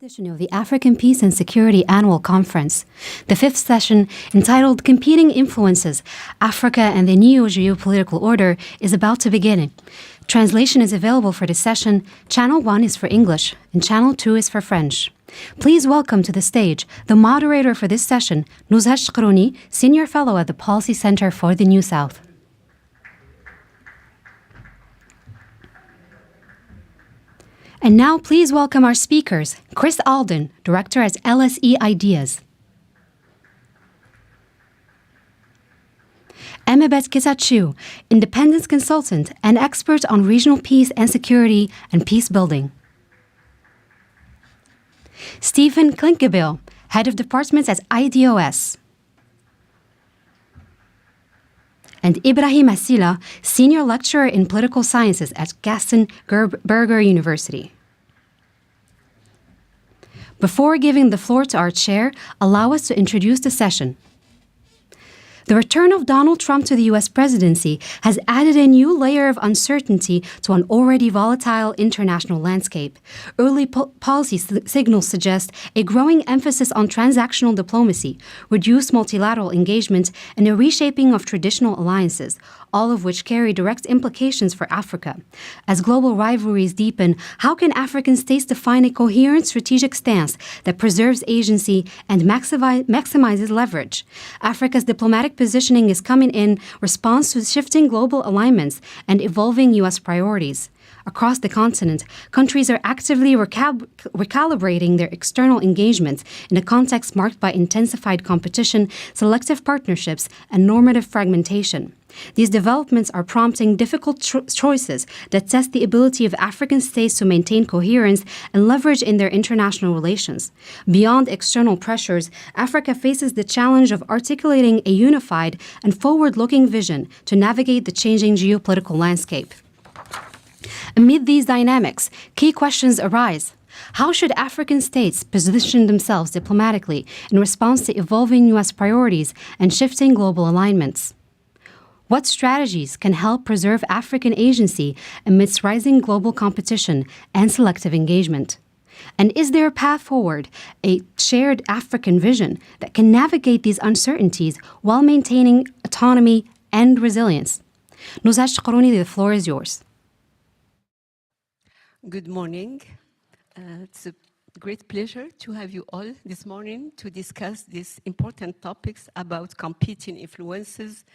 edition of the African Peace and Security Annual Conference. The fifth session, entitled Competing Influences, Africa and the New Geopolitical Order, is about to begin. Translation is available for this session. Channel 1 is for English, and Channel 2 is for French. Please welcome to the stage the moderator for this session, Nuzhat Shkrouni, Senior Fellow at the Policy Center for the New South. And now please welcome our speakers, Chris Alden, Director at LSE Ideas. Emebet Kisachu, Independence Consultant and expert on regional peace and security and peace building. Stephen Klinkebeel, Head of Departments at IDOS. And Ibrahim Asila, Senior Lecturer in Political Sciences at Gaston Berger University. Before giving the floor to our chair, allow us to introduce the session. The return of Donald Trump to the U.S. presidency has added a new layer of uncertainty to an already volatile international landscape. Early policy signals suggest a growing emphasis on transactional diplomacy, reduced multilateral engagement, and a reshaping of traditional alliances, all of which carry direct implications for Africa. As global rivalries deepen, how can African states define a coherent strategic stance that preserves agency and maximizes leverage? Africa's diplomatic positioning is coming in response to shifting global alignments and evolving U.S. priorities. Across the continent, countries are actively recalibrating their external engagements in a context marked by intensified competition, selective partnerships, and normative fragmentation. These developments are prompting difficult choices that test the ability of African states to maintain coherence and leverage in their international relations. Beyond external pressures, Africa faces the challenge of articulating a unified and forward-looking vision to navigate the changing geopolitical landscape. Amid these dynamics, key questions arise. How should African states position themselves diplomatically in response to evolving U.S. priorities and shifting global alignments? What strategies can help preserve African agency amidst rising global competition and selective engagement? And is there a path forward, a shared African vision that can navigate these uncertainties while maintaining autonomy and resilience? Nuzhat Shkrouni, the floor is yours. Good morning. It's a great pleasure to have you all this morning to discuss these important topics about competing influences,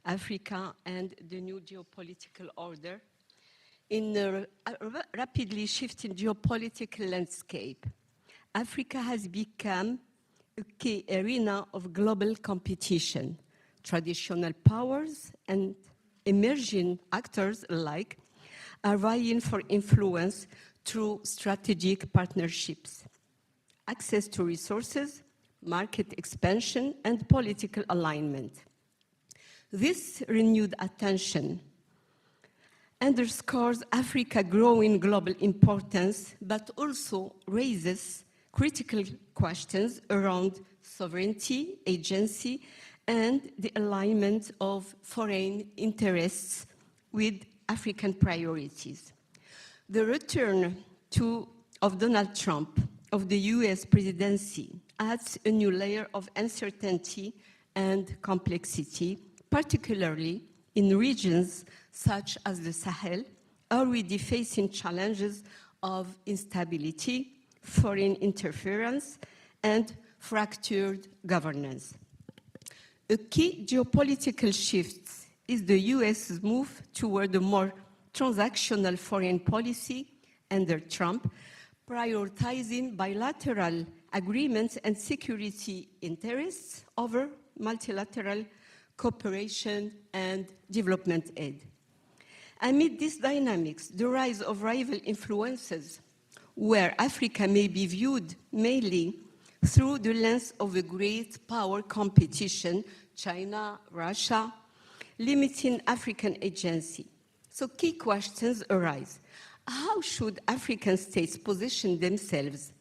Africa and the new geopolitical order. In a rapidly shifting geopolitical landscape, Africa has become a key arena of global competition. Traditional powers and emerging actors alike are vying for influence through strategic partnerships, access to resources, market expansion, and political alignment. This renewed attention underscores Africa's growing global importance, but also raises critical questions around sovereignty, agency, and the alignment of foreign interests with African priorities. The return of Donald Trump of the US presidency adds a new layer of uncertainty and complexity, particularly in regions such as the Sahel, already facing challenges of instability, foreign interference, and fractured governance. A key geopolitical shift is the US's move toward a more transactional foreign policy under Trump, prioritizing bilateral agreements and security interests over multilateral cooperation and development aid. Amid these dynamics, the rise of rival influences, where Africa may be viewed mainly through the lens of a great power competition, China, Russia, limiting African agency. So key questions arise. How should African states position themselves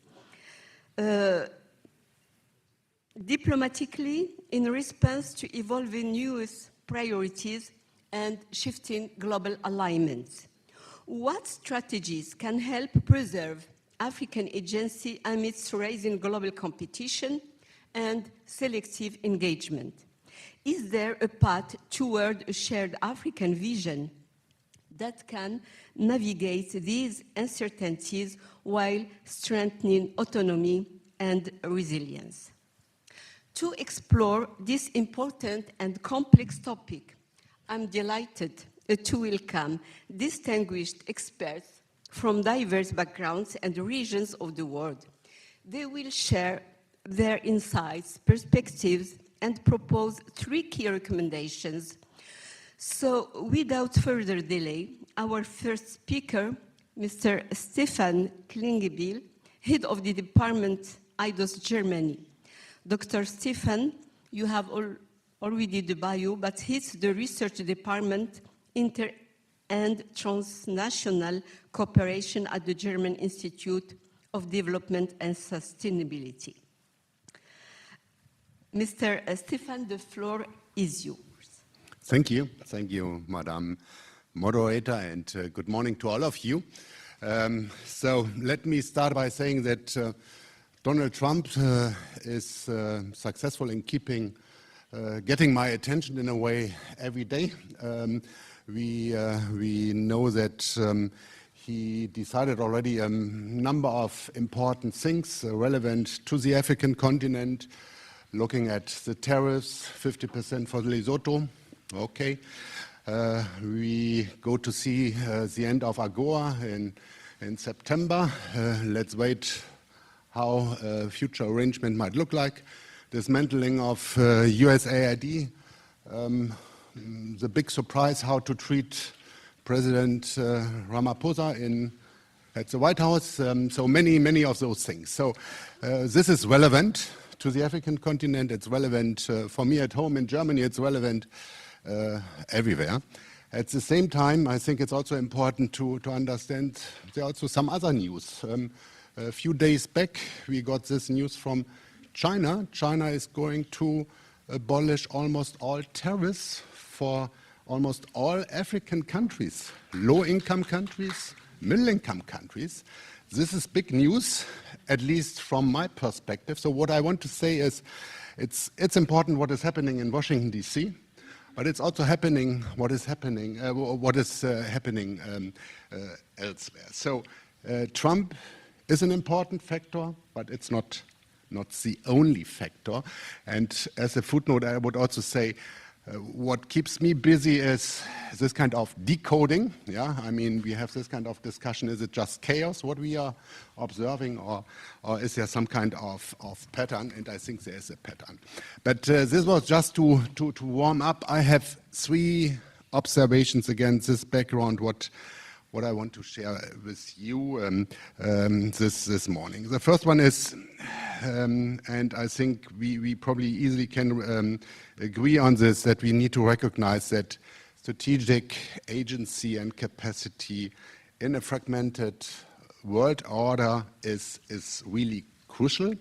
diplomatically in response to evolving US priorities and shifting global alignments? What strategies can help preserve African agency amidst rising global competition and selective engagement? Is there a path toward a shared African vision that can navigate these uncertainties while strengthening autonomy and resilience? To explore this important and complex topic, I'm delighted to welcome distinguished experts from diverse backgrounds and regions of the world. They will share their insights, perspectives, and propose 3 key recommendations. So without further delay, our first speaker, Mr. Stefan Klingebiel, head of the department IDOS Germany. Dr. Stefan, you have already the bio, but he's the research department inter and transnational cooperation at the German Institute of Development and Sustainability. Mr. Stefan, the floor is yours. Thank you. Thank you, Madam Moderator, and good morning to all of you. So let me start by saying that Donald Trump is successful in getting my attention in a way every day. We know that he decided already a number of important things relevant to the African continent, looking at the tariffs, 50% for Lesotho. Okay. We go to see the end of AGOA in September. Let's wait how a future arrangement might look like. Dismantling of USAID. The big surprise how to treat President Ramaphosa at the White House. So many of those things. So this is relevant to the African continent. It's relevant for me at home in Germany. It's relevant everywhere. At the same time, I think it's also important to understand there are also some other news. A few days back, we got this news from China. China is going to abolish almost all tariffs for almost all African countries, low-income countries, middle-income countries. This is big news, at least from my perspective. So what I want to say is it's important what is happening in Washington, D.C., but it's also happening what is happening elsewhere. So Trump is an important factor, but it's not the only factor. And as a footnote, I would also say what keeps me busy is this kind of decoding. Yeah, I mean, we have this kind of discussion. Is it just chaos, what we are observing, or is there some kind of pattern? And I think there is a pattern. But this was just to warm up. I have 3 observations against this background, what I want to share with you this morning. The first one is, and I think we probably easily can agree on this, that we need to recognize that strategic agency and capacity in a fragmented world order is really crucial.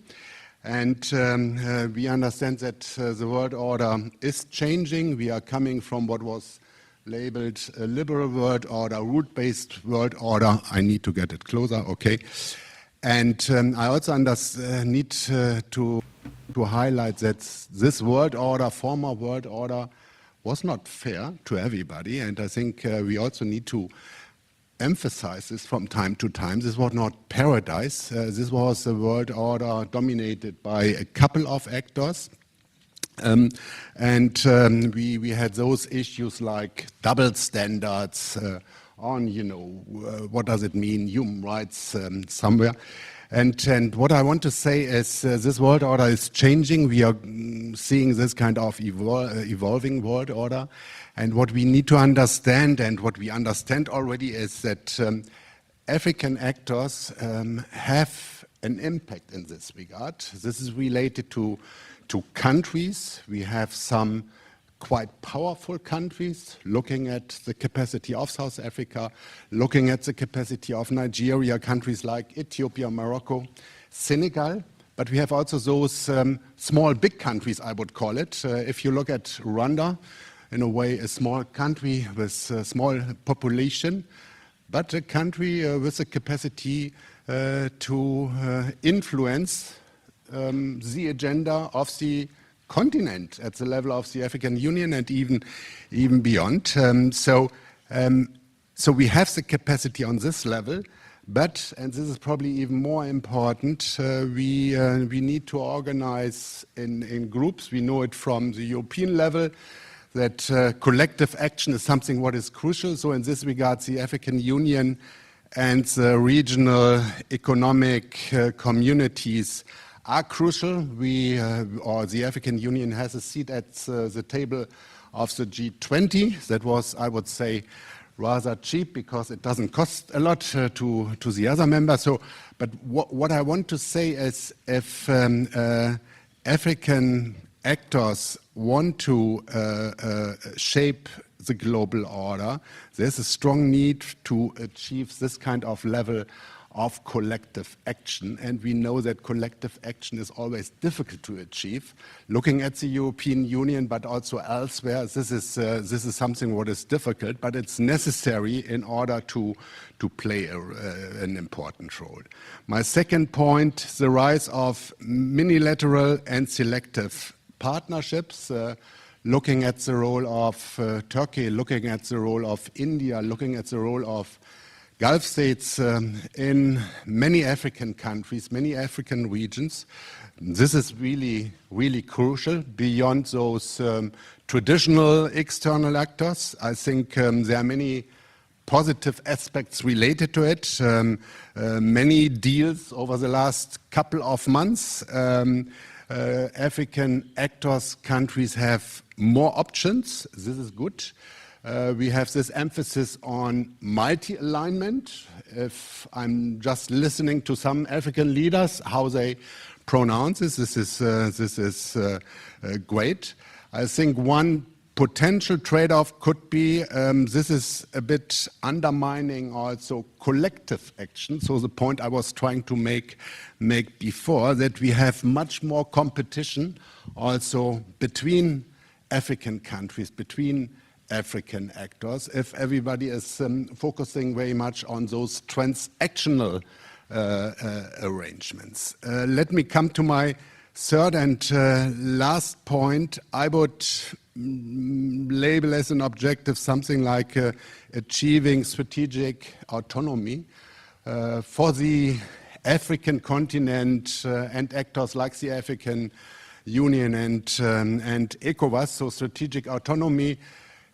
And we understand that the world order is changing. We are coming from what was labeled a liberal world order, root-based world order. I need to get it closer, okay. And I also need to highlight that this world order, former world order, was not fair to everybody. And I think we also need to emphasize this from time to time. This was not paradise. This was a world order dominated by a couple of actors. We had those issues like double standards on, what does it mean, human rights somewhere. And what I want to say is this world order is changing. We are seeing this kind of evolving world order. And what we need to understand, and what we understand already, is that African actors have an impact in this regard. This is related to countries. We have some quite powerful countries, looking at the capacity of South Africa, looking at the capacity of Nigeria, countries like Ethiopia, Morocco, Senegal. But we have also those small, big countries, I would call it. If you look at Rwanda, in a way, a small country with a small population, but a country with a capacity to influence the agenda of the continent at the level of the African Union and even beyond. So we have the capacity on this level, but, and this is probably even more important, we need to organize in groups. We know it from the European level that collective action is something what is crucial. So in this regard, the African Union and the regional economic communities are crucial. Or the African Union has a seat at the table of the G20. That was, I would say, rather cheap because it doesn't cost a lot to the other members. So, but what I want to say is if African actors want to shape the global order, there's a strong need to achieve this kind of level of collective action, and we know that collective action is always difficult to achieve. Looking at the European Union, but also elsewhere, this is something what is difficult, but it's necessary in order to play an important role. My second point, the rise of unilateral and selective partnerships, looking at the role of Turkey, looking at the role of India, looking at the role of Gulf states in many African countries, many African regions. This is really, really crucial beyond those traditional external actors. I think there are many positive aspects related to it. Many deals over the last couple of months. African actors, countries have more options. This is good. We have this emphasis on multi-alignment. If I'm just listening to some African leaders, how they pronounce this is great. I think one potential trade-off could be this is a bit undermining also collective action. So the point I was trying to make before, that we have much more competition also between African countries, between African actors, if everybody is focusing very much on those transactional arrangements. Let me come to my third and last point. I would label as an objective something like achieving strategic autonomy for the African continent and actors like the African Union and ECOWAS. So strategic autonomy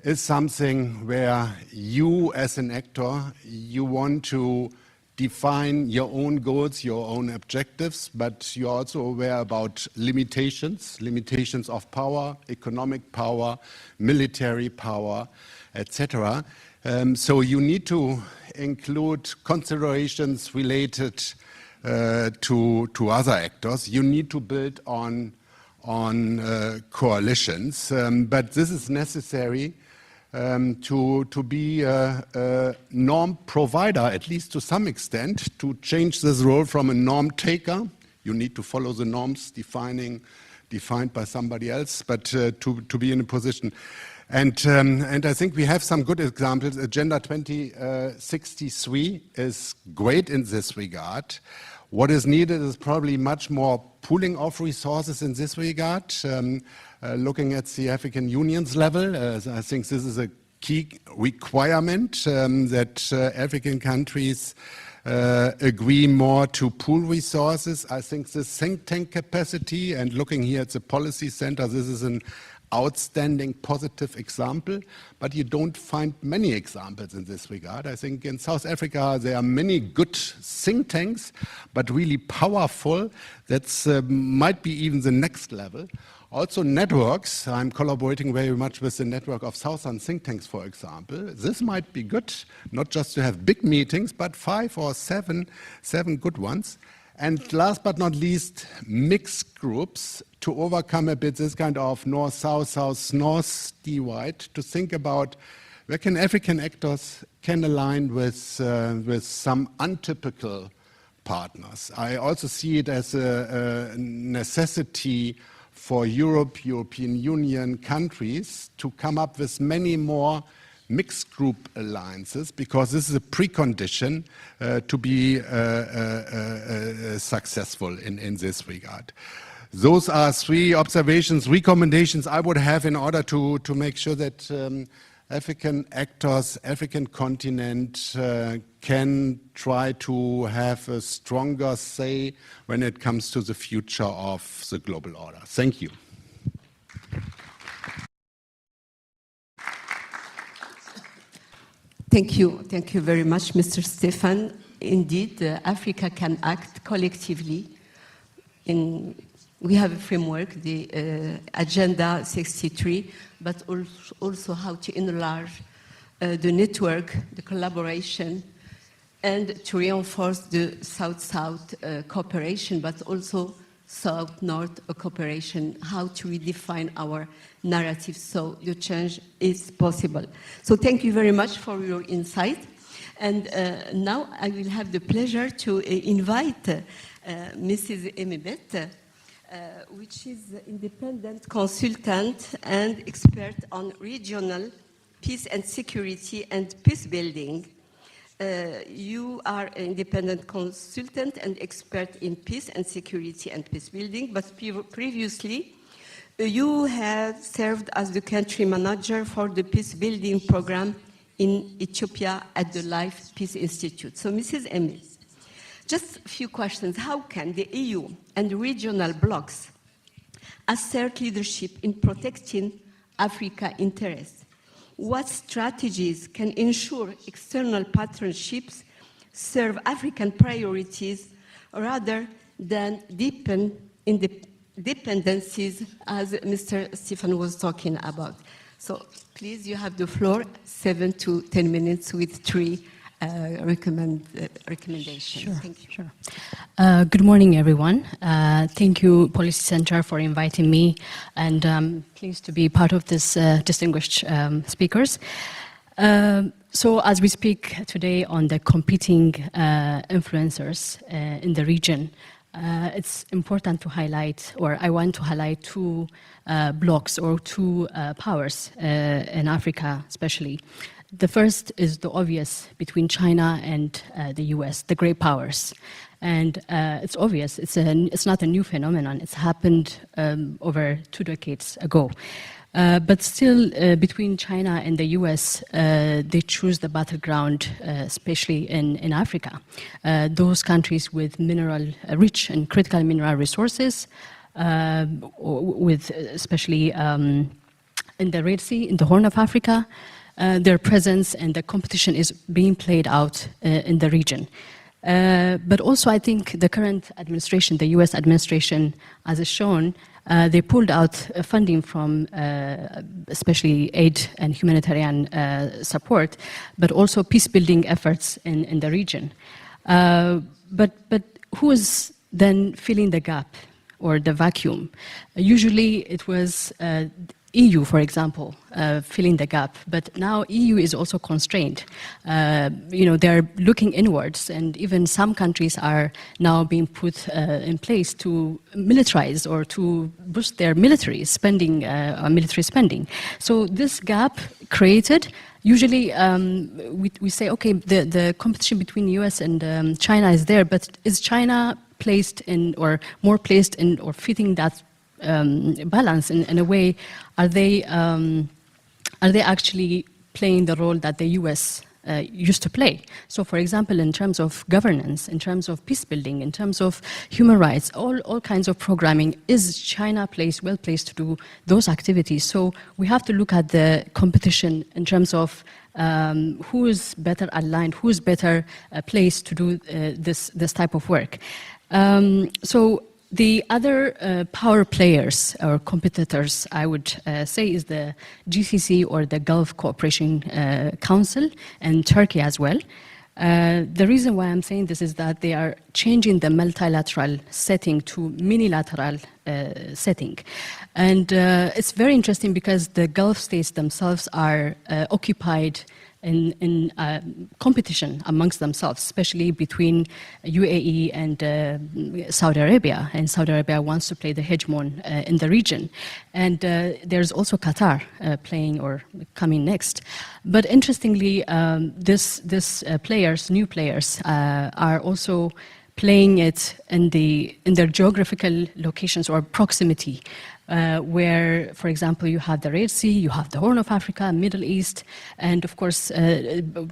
is something where you as an actor, you want to define your own goals, your own objectives, but you're also aware about limitations of power, economic power, military power, etc. So you need to include considerations related to other actors. You need to build on coalitions, but this is necessary to be a norm provider, at least to some extent, to change this role from a norm taker. You need to follow the norms defined by somebody else, but to be in a position. And I think we have some good examples. Agenda 2063 is great in this regard. What is needed is probably much more pooling of resources in this regard. Looking at the African Union's level, I think this is a key requirement that African countries agree more to pool resources. I think the think tank capacity, and looking here at the policy center, this is an outstanding positive example, but you don't find many examples in this regard. I think in South Africa there are many good think tanks, but really powerful. That's might be even the next level. Also networks, I'm collaborating very much with the network of Southern think tanks, for example. This might be good, not just to have big meetings, but 5 or 7 good ones. And last but not least, mixed groups to overcome a bit this kind of north-south, south-north divide, to think about where can African actors can align with some untypical partners. I also see it as a necessity for Europe, European Union countries to come up with many more mixed group alliances, because this is a precondition to be successful in this regard. Those are three observations, recommendations I would have in order to make sure that African actors, African continent can try to have a stronger say when it comes to the future of the global order. Thank you. Thank you very much, Mr. Stefan. Indeed, Africa can act collectively. We have a framework, the Agenda 63, but also how to enlarge the network, the collaboration, and to reinforce the South-South cooperation, but also South-North cooperation, how to redefine our narrative so the change is possible. So thank you very much for your insight. And now I will have the pleasure to invite Mrs. Emibet, which is independent consultant and expert on regional peace and security and peace building. You are an independent consultant and expert in peace and security and peace building, but previously you have served as the country manager for the peace building program in Ethiopia at the Life Peace Institute. So Mrs. Emi, just a few questions. How can the EU and regional blocs assert leadership in protecting Africa interests? What strategies can ensure external partnerships serve African priorities rather than deepen dependencies, as Mr. Stefan was talking about? So please, you have the floor, 7 to 10 minutes with 3 recommendations. Sure, Thank you. Sure. Good morning, everyone. Thank you, Policy Center, for inviting me, and I'm pleased to be part of this distinguished speakers. So as we speak today on the competing influencers in the region, it's important to highlight, or I want to highlight 2 blocks or 2 powers in Africa especially. The first is the obvious between China and the US, the great powers. And it's obvious, it's not a new phenomenon, it's happened over 2 decades ago. But still, between China and the US, they choose the battleground, especially in Africa. Those countries with rich and critical mineral resources, with especially in the Red Sea, in the Horn of Africa, their presence and the competition is being played out in the region. But also I think the current administration, the US administration, as is shown, they pulled out funding from especially aid and humanitarian support, but also peace-building efforts in the region. But who is then filling the gap or the vacuum? Usually it was EU, for example, filling the gap, but now EU is also constrained. They're looking inwards, and even some countries are now being put in place to militarize or to boost their military spending. So this gap created, usually we say, okay, the competition between US and China is there, but is China placed in, or more placed in, or fitting that balance in a way? Are they actually playing the role that the US used to play? So, for example, in terms of governance, in terms of peace building, in terms of human rights, all kinds of programming, is China well placed to do those activities? So we have to look at the competition in terms of who is better aligned, who is better placed to do this type of work. So the other power players or competitors, I would say, is the GCC, or the Gulf Cooperation Council, and Turkey as well. The reason why I'm saying this is that they are changing the multilateral setting to minilateral setting. And it's very interesting because the Gulf states themselves are occupied in competition amongst themselves, especially between UAE and Saudi Arabia. And Saudi Arabia wants to play the hegemon in the region. And there's also Qatar playing or coming next. But interestingly, new players, are also playing it in their geographical locations or proximity, where, for example, you have the Red Sea, you have the Horn of Africa, Middle East, and of course,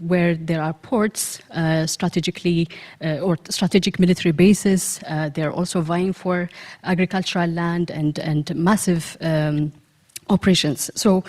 where there are ports strategically, or strategic military bases. They're also vying for agricultural land and massive operations. So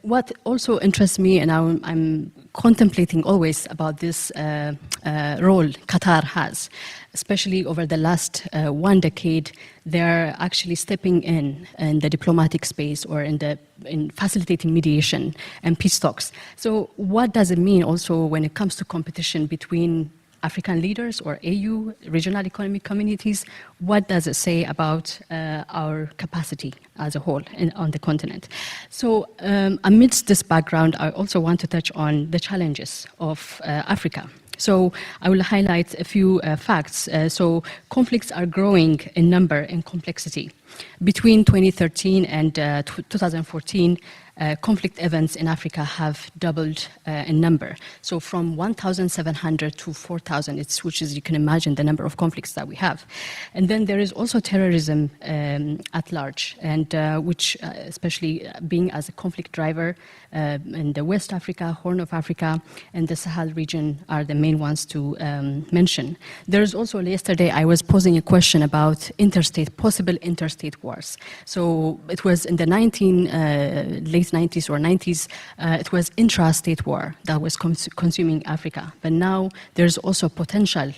what also interests me, and I'm contemplating always about this role Qatar has, especially over the last 1 decade, they're actually stepping in the diplomatic space or in facilitating mediation and peace talks. So what does it mean also when it comes to competition between African leaders or AU, regional economic communities? What does it say about our capacity as a whole on the continent? So amidst this background, I also want to touch on the challenges of Africa. So I will highlight a few facts. So conflicts are growing in number and complexity. Between 2013 and 2014, conflict events in Africa have doubled in number. So from 1,700 to 4,000, which is, you can imagine, the number of conflicts that we have. And then there is also terrorism at large, and which, especially being as a conflict driver in the West Africa, Horn of Africa, and the Sahel region are the main ones to mention. There is also, yesterday, I was posing a question about possible interstate wars. So it was in the late 90s or 90s, it was intra-state war that was consuming Africa. But now there's also a potential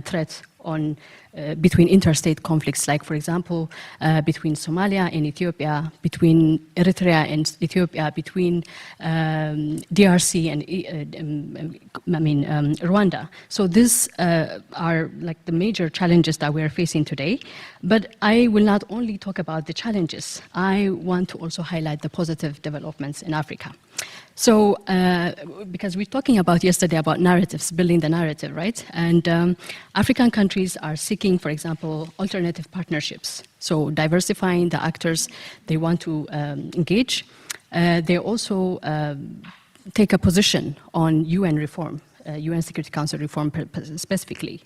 threat on between interstate conflicts, like, for example, between Somalia and Ethiopia, between Eritrea and Ethiopia, between DRC and Rwanda. So these are like the major challenges that we are facing today. But I will not only talk about the challenges. I want to also highlight the positive developments in Africa. So, because we're talking about yesterday about narratives, building the narrative, right? And African countries are seeking, for example, alternative partnerships. So diversifying the actors they want to engage. They also take a position on UN reform. UN Security Council reform specifically.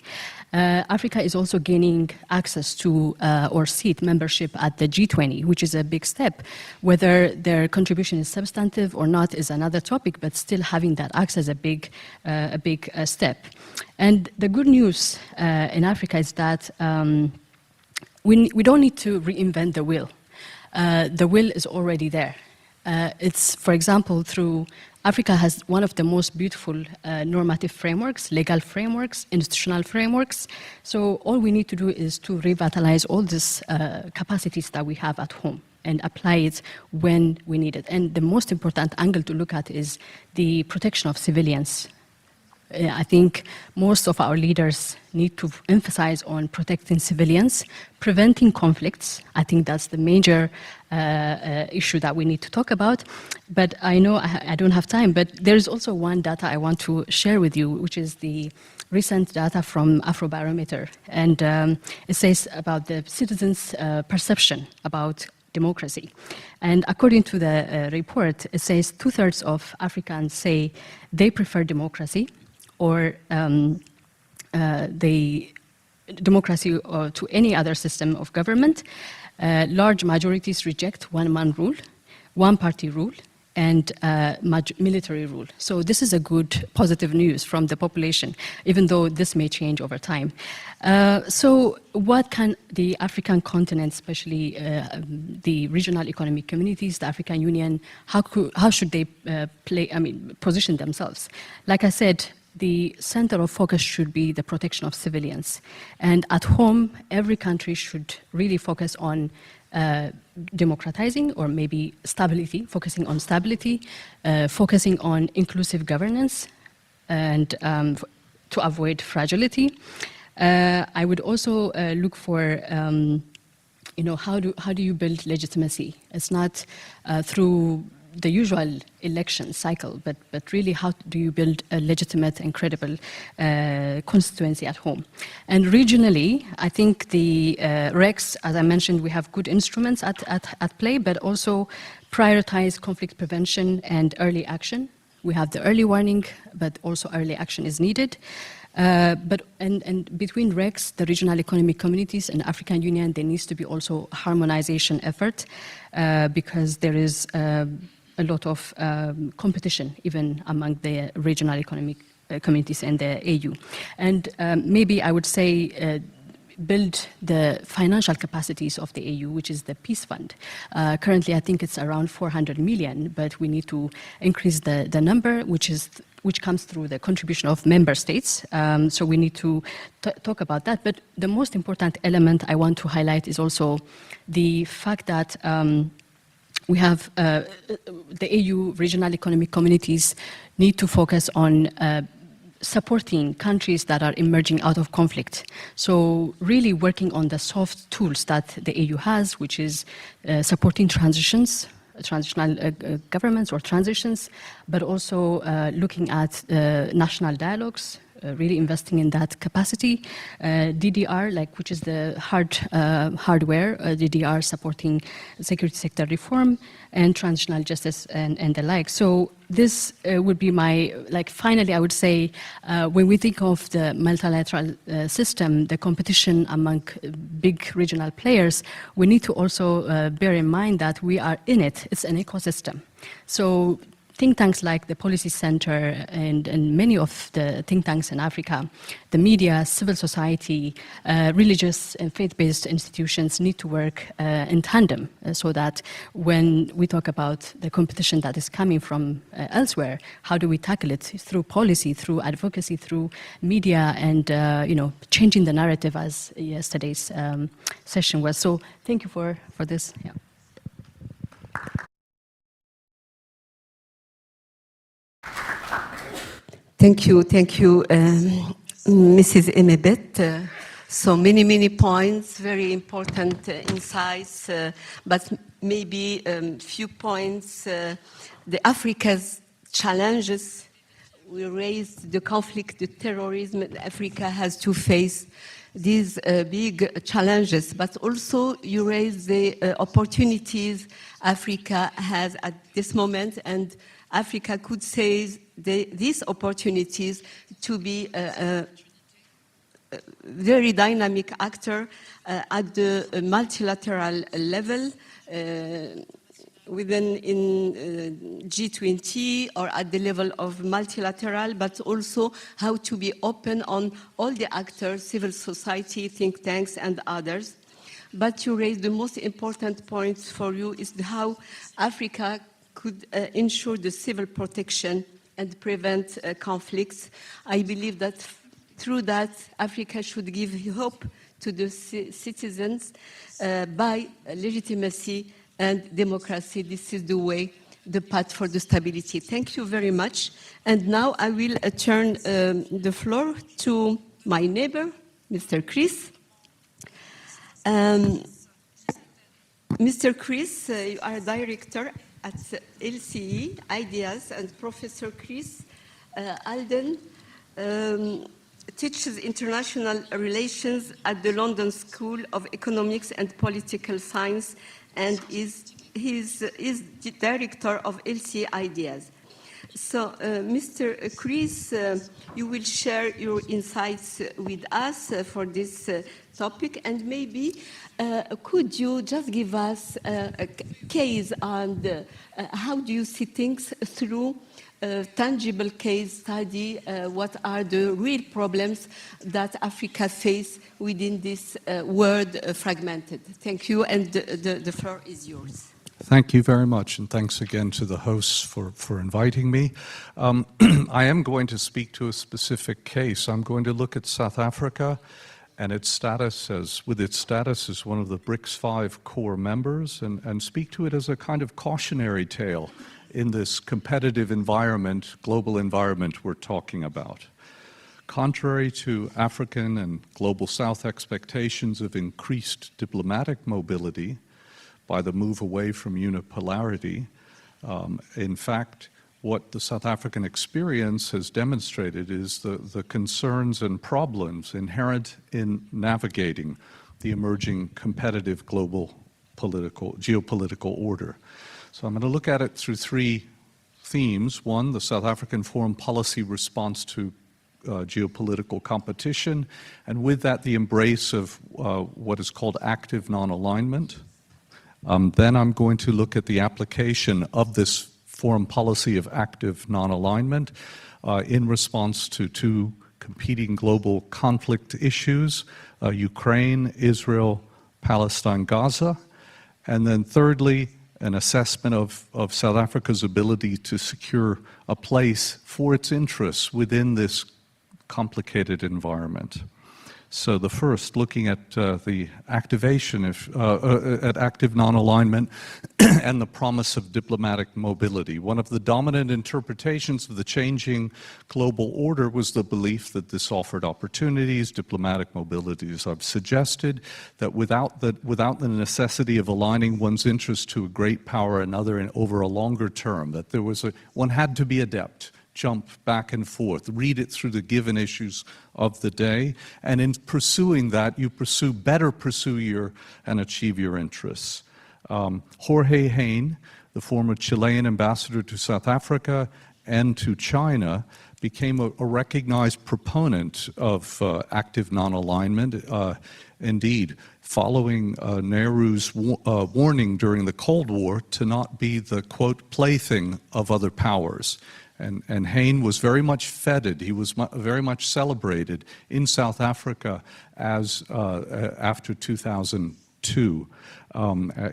Africa is also gaining access to or seat membership at the G20, which is a big step. Whether their contribution is substantive or not is another topic, but still having that access is a big step. And the good news in Africa is that we don't need to reinvent the wheel. The will is already there. It's, for example, through Africa has one of the most beautiful normative frameworks, legal frameworks, institutional frameworks. So all we need to do is to revitalize all these capacities that we have at home and apply it when we need it. And the most important angle to look at is the protection of civilians. I think most of our leaders need to emphasize on protecting civilians, preventing conflicts. I think that's the major issue that we need to talk about. But I know I don't have time, but there's also one data I want to share with you, which is the recent data from Afrobarometer. And it says about the citizens' perception about democracy. And according to the report, it says 2/3 of Africans say they prefer democracy, or democracy to any other system of government. Large majorities reject one-man rule, one-party rule, and military rule. So this is a good positive news from the population, even though this may change over time. So what can the African continent, especially the regional economic communities, the African Union, how should they position themselves? Like I said, the center of focus should be the protection of civilians. And at home, every country should really focus on democratizing, or maybe stability, focusing on stability, focusing on inclusive governance, and to avoid fragility. I would also look for, how do you build legitimacy? It's not through the usual election cycle, but really how do you build a legitimate and credible constituency at home? And regionally, I think the REX, as I mentioned, we have good instruments at play, but also prioritize conflict prevention and early action. We have the early warning, but also early action is needed. And between REX, the regional economic communities, and African Union, there needs to be also harmonization effort because there is a lot of competition even among the regional economic communities and the AU. And maybe I would say build the financial capacities of the AU, which is the Peace Fund. Currently, I think it's around 400 million, but we need to increase the number, which comes through the contribution of member states. So we need to talk about that. But the most important element I want to highlight is also the fact that we have the AU regional economic communities need to focus on supporting countries that are emerging out of conflict. So really working on the soft tools that the AU has, which is supporting transitional governments or transitions, but also looking at national dialogues, really investing in that capacity. DDR, which is the hardware, DDR supporting security sector reform and transitional justice and the like. So this would be my, finally, I would say, when we think of the multilateral system, the competition among big regional players, we need to also bear in mind that we are in it. It's an ecosystem. So think tanks like the Policy Center and many of the think tanks in Africa, the media, civil society, religious and faith-based institutions need to work in tandem so that when we talk about the competition that is coming from elsewhere, how do we tackle it through policy, through advocacy, through media, and changing the narrative as yesterday's session was. So thank you for this. Yeah. Thank you, Mrs. Emebet. So many points, very important insights, but maybe few points. The Africa's challenges, we raised the conflict, the terrorism. Africa has to face these big challenges, but also you raised the opportunities Africa has at this moment, and Africa could seize these opportunities to be a very dynamic actor at the multilateral level, in G20 or at the level of multilateral, but also how to be open on all the actors, civil society, think tanks, and others. But you raised the most important points for you is how Africa could ensure the civil protection and prevent conflicts. I believe that through that, Africa should give hope to the citizens by legitimacy and democracy. This is the way, the path for the stability. Thank you very much. And now I will turn the floor to my neighbor, Mr. Chris. Mr. Chris, you are director at LCE Ideas, and Professor Chris Alden teaches international relations at the London School of Economics and Political Science, and is the director of LCE Ideas. So, Mr. Chris, you will share your insights with us for this topic, and maybe could you just give us a case on how do you see things through a tangible case study? What are the real problems that Africa faces within this world fragmented? Thank you, and the floor is yours. Thank you very much, and thanks again to the hosts for inviting me. I am going to speak to a specific case. I'm going to look at South Africa and its status as one of the BRICS 5 core members, and speak to it as a kind of cautionary tale in this competitive environment, global environment we're talking about. Contrary to African and global South expectations of increased diplomatic mobility by the move away from unipolarity, In fact, what the South African experience has demonstrated is the concerns and problems inherent in navigating the emerging competitive global geopolitical order. So I'm going to look at it through three themes. One, the South African foreign policy response to geopolitical competition, and with that, the embrace of what is called active non-alignment. Then I'm going to look at the application of this foreign policy of active non-alignment in response to two competing global conflict issues, Ukraine, Israel, Palestine, Gaza. And then thirdly, an assessment of South Africa's ability to secure a place for its interests within this complicated environment. So the first, looking at the activation at active non-alignment and the promise of diplomatic mobility. One of the dominant interpretations of the changing global order was the belief that this offered opportunities, diplomatic mobility, as I've suggested, that without the necessity of aligning one's interests to a great power or another over a longer term, that one had to be adept, jump back and forth, read it through the given issues of the day, and in pursuing that, you better pursue and achieve your interests. Jorge Hein, the former Chilean ambassador to South Africa and to China, became a recognized proponent of active non-alignment. Indeed, following Nehru's warning during the Cold War to not be the, quote, plaything of other powers. And Hein was very much feted, he was very much celebrated in South Africa as after 2002.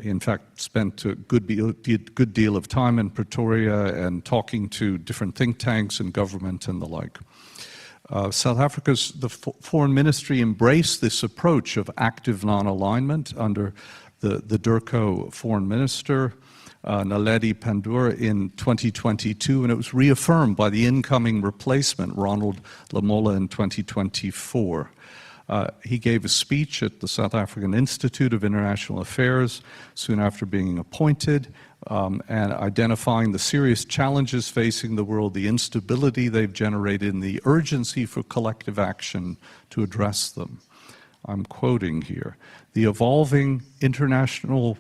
In fact, spent a good deal of time in Pretoria and talking to different think tanks and government and the like. South Africa's foreign ministry embraced this approach of active non-alignment under the Durko foreign minister, Naledi Pandor, in 2022, and it was reaffirmed by the incoming replacement, Ronald Lamola, in 2024. He gave a speech at the South African Institute of International Affairs soon after being appointed, and identifying the serious challenges facing the world, the instability they've generated, and the urgency for collective action to address them. I'm quoting here. The evolving international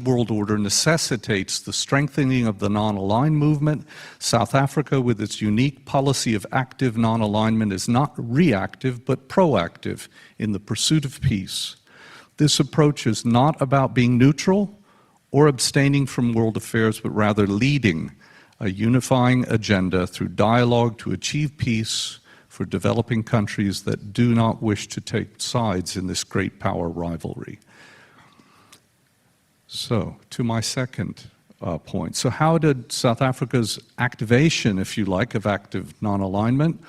world order necessitates the strengthening of the non-aligned movement. South Africa, with its unique policy of active non-alignment, is not reactive but proactive in the pursuit of peace. This approach is not about being neutral or abstaining from world affairs, but rather leading a unifying agenda through dialogue to achieve peace for developing countries that do not wish to take sides in this great power rivalry. So, to my second point. So how did South Africa's activation, if you like, of active non-alignment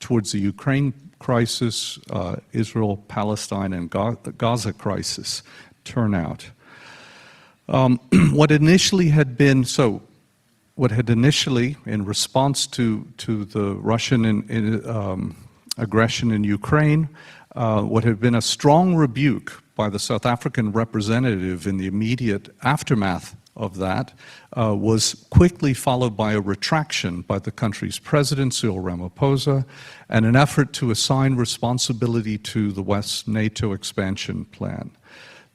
towards the Ukraine crisis, Israel, Palestine, and Gaza crisis turn out? What had initially, in response to the Russian aggression in Ukraine, what had been a strong rebuke by the South African representative in the immediate aftermath of that, was quickly followed by a retraction by the country's president, Cyril Ramaphosa, and an effort to assign responsibility to the West's NATO expansion plan.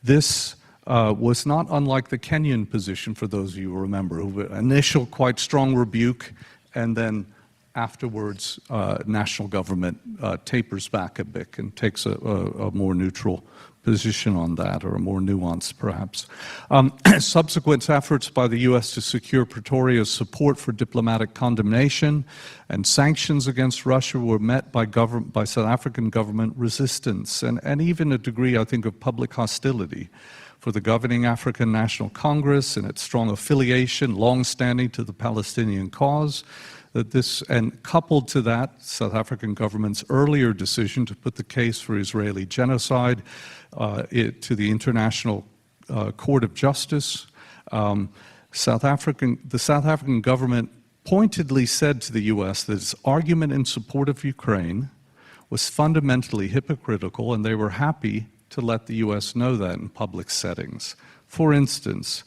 This was not unlike the Kenyan position, for those of you who remember, initial quite strong rebuke, and then afterwards national government tapers back a bit and takes a more neutral position on that, or a more nuanced perhaps. Subsequent efforts by the US to secure Pretoria's support for diplomatic condemnation and sanctions against Russia were met by South African government resistance and even a degree, I think, of public hostility. For the governing African National Congress and its strong affiliation, long-standing to the Palestinian cause, and coupled to that, South African government's earlier decision to put the case for Israeli genocide to the International Court of Justice, the South African government pointedly said to the US that its argument in support of Ukraine was fundamentally hypocritical, and they were happy to let the US know that in public settings. For instance,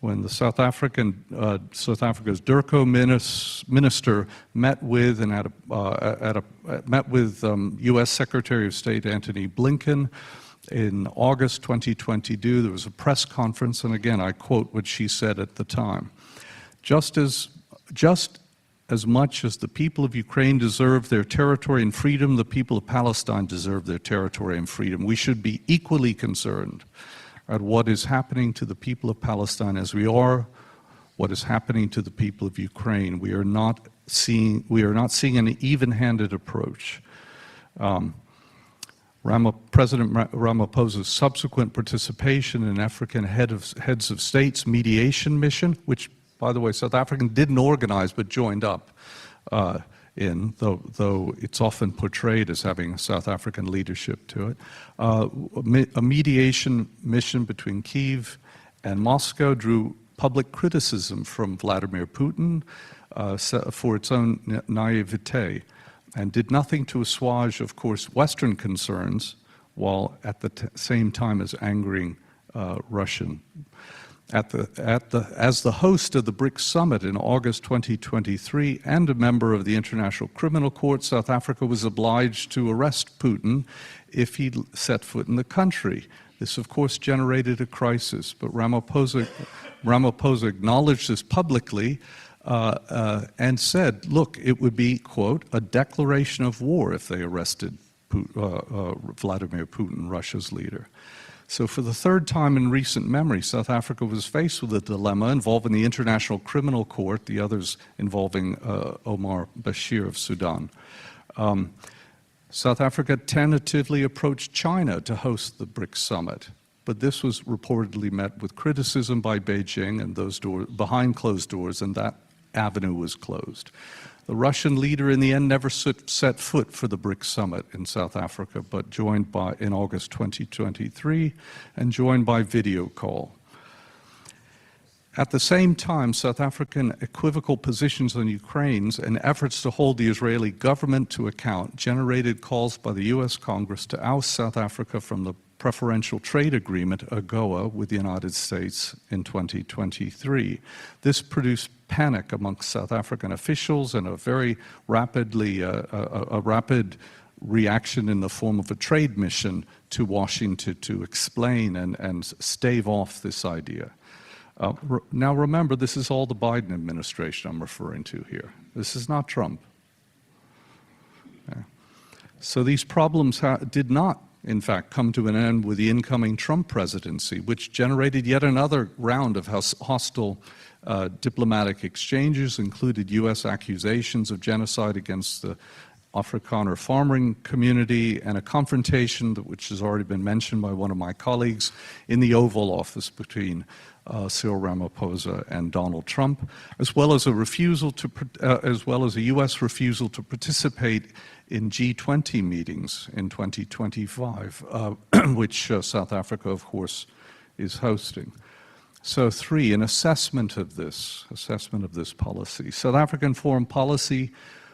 when the South Africa's DIRCO minister met with U.S. Secretary of State Antony Blinken in August 2022. There was a press conference, and again, I quote what she said at the time. Just as much as the people of Ukraine deserve their territory and freedom, the people of Palestine deserve their territory and freedom. We should be equally concerned at what is happening to the people of Palestine as we are what is happening to the people of Ukraine. We are not seeing an even-handed approach. President Ramaphosa's subsequent participation in African heads of states mediation mission, which, by the way, South Africa didn't organize but joined up though it's often portrayed as having South African leadership to it. A mediation mission between Kyiv and Moscow drew public criticism from Vladimir Putin for its own naivete, and did nothing to assuage, of course, Western concerns, while at the same time as angering Russian. As the host of the BRICS summit in August 2023 and a member of the International Criminal Court, South Africa was obliged to arrest Putin if he set foot in the country. This, of course, generated a crisis, but Ramaphosa acknowledged this publicly and said, look, it would be, quote, a declaration of war if they arrested Vladimir Putin, Russia's leader. So for the third time in recent memory, South Africa was faced with a dilemma involving the International Criminal Court, the others involving Omar Bashir of Sudan. South Africa tentatively approached China to host the BRICS summit, but this was reportedly met with criticism by Beijing and those doors, behind closed doors, and that avenue was closed. The Russian leader in the end never set foot for the BRICS summit in South Africa, but joined in August 2023 and joined by video call. At the same time, South African equivocal positions on Ukraine's and efforts to hold the Israeli government to account generated calls by the US Congress to oust South Africa from the Preferential Trade Agreement, AGOA, with the United States in 2023. This produced panic amongst South African officials and a very rapid reaction in the form of a trade mission to Washington to explain and stave off this idea. Now remember, this is all the Biden administration I'm referring to here. This is not Trump. Okay. So these problems did not, in fact, come to an end with the incoming Trump presidency, which generated yet another round of hostile diplomatic exchanges, included U.S. accusations of genocide against the Afrikaner farming community, and a confrontation, which has already been mentioned by one of my colleagues, in the Oval Office between Cyril Ramaphosa and Donald Trump, as well as a U.S. refusal to participate in G20 meetings in 2025, which South Africa, of course, is hosting. So 3, an assessment of this policy. South African foreign policy,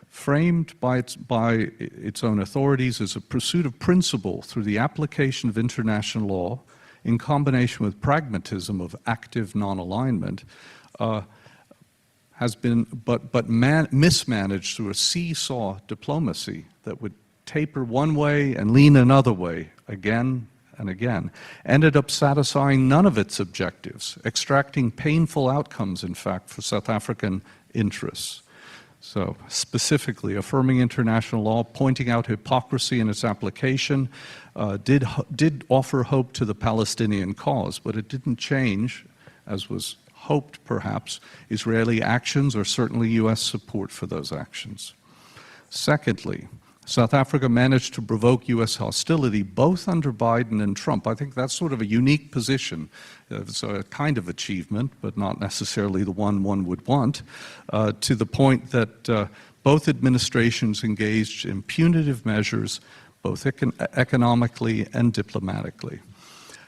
framed by its own authorities as a pursuit of principle through the application of international law in combination with pragmatism of active non-alignment, has been mismanaged through a seesaw diplomacy that would taper one way and lean another way again and again, ended up satisfying none of its objectives, extracting painful outcomes, in fact, for South African interests. So specifically, affirming international law, pointing out hypocrisy in its application, did offer hope to the Palestinian cause, but it didn't change, as was hoped perhaps, Israeli actions or certainly US support for those actions. Secondly, South Africa managed to provoke US hostility both under Biden and Trump. I think that's sort of a unique position. It's a kind of achievement, but not necessarily the one would want, to the point that both administrations engaged in punitive measures, both economically and diplomatically.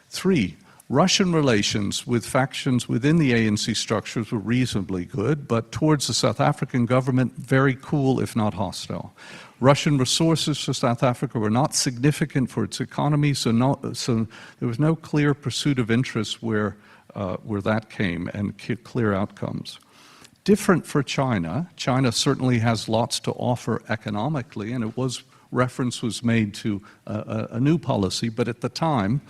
3, Russian relations with factions within the ANC structures were reasonably good, but towards the South African government, very cool, if not hostile. Russian resources for South Africa were not significant for its economy, so there was no clear pursuit of interests where where that came, and clear outcomes. Different for China. China certainly has lots to offer economically, and reference was made to a new policy, but at the time,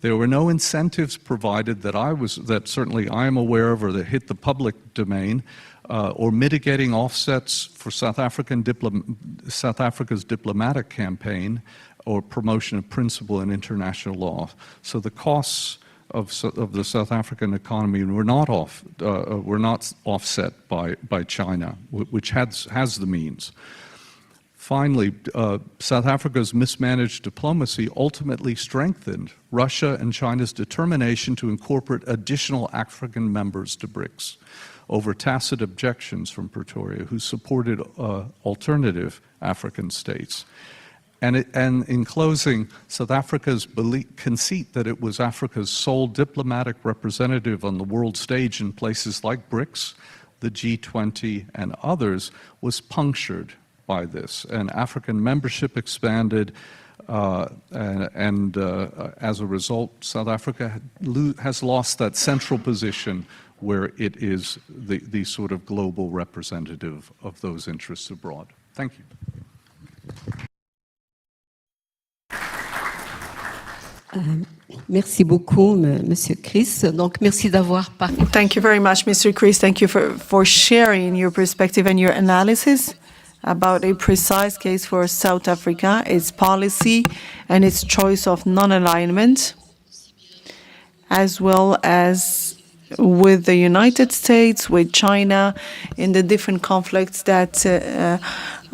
there were no incentives provided that certainly I am aware of or that hit the public domain, or mitigating offsets for South Africa's diplomatic campaign or promotion of principle in international law. So the costs of the South African economy were not offset by China, which has the means. Finally, South Africa's mismanaged diplomacy ultimately strengthened Russia and China's determination to incorporate additional African members to BRICS over tacit objections from Pretoria, who supported alternative African states. And in closing, South Africa's conceit that it was Africa's sole diplomatic representative on the world stage in places like BRICS, the G20, and others was punctured by this. And African membership expanded, and as a result, South Africa has lost that central position where it is the sort of global representative of those interests abroad. Thank you. Merci beaucoup, Monsieur Chris. Donc, merci d'avoir parlé. Thank you very much, Mr. Chris. Thank you for sharing your perspective and your analysis about a precise case for South Africa, its policy and its choice of non-alignment, as well as with the United States, with China, in the different conflicts that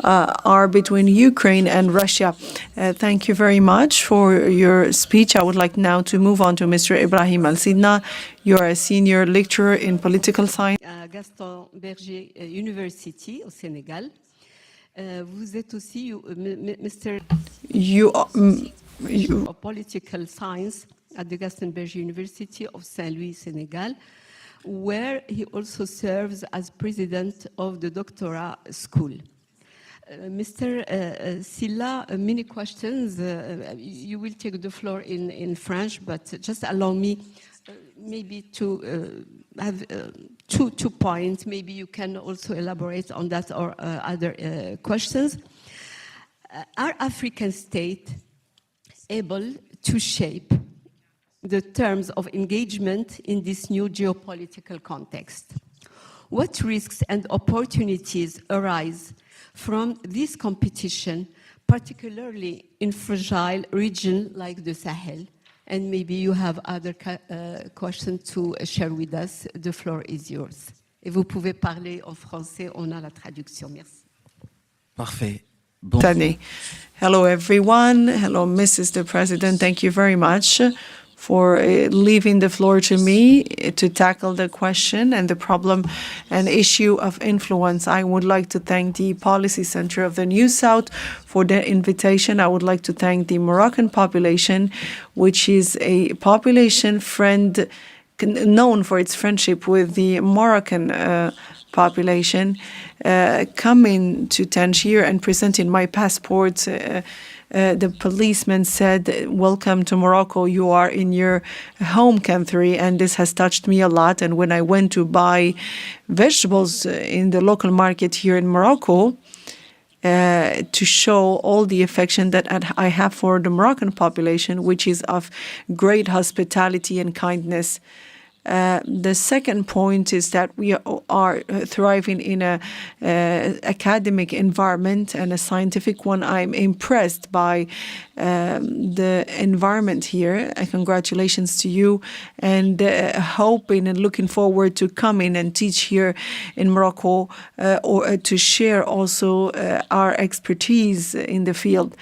are between Ukraine and Russia. Thank you very much for your speech. I would like now to move on to Mr. Ibrahim Al-Sidna. You are a senior lecturer in political science. Gaston Berger University au Sénégal. Vous êtes aussi Mr. You Political Science at the Gaston Berger University of Saint-Louis, Senegal, where he also serves as president of the doctoral school. Mr. Silla, many questions. You will take the floor in French, but just allow me maybe to have two points. Maybe you can also elaborate on that or other questions. Are African states able to shape the terms of engagement in this new geopolitical context? What risks and opportunities arise from this competition, particularly in fragile regions like the Sahel? And maybe you have other questions to share with us. The floor is yours. Et vous pouvez parler en français, on a la traduction. Merci. Parfait. Tani. Hello, everyone. Hello, Mrs. the President. Thank you very much for leaving the floor to me to tackle the question and the problem and issue of influence. I would like to thank the Policy Center of the New South for their invitation. I would like to thank the Moroccan population, which is a population known for its friendship with the Moroccan population, coming to Tangier and presenting my passport. The policeman said, "Welcome to Morocco. You are in your home country," and this has touched me a lot. And when I went to buy vegetables in the local market here in Morocco, to show all the affection that I have for the Moroccan population, which is of great hospitality and kindness. The second point is that we are thriving in a academic environment and a scientific one. I'm impressed by the environment here. Congratulations to you, and hoping and looking forward to coming and teach here in Morocco or to share also our expertise in the field.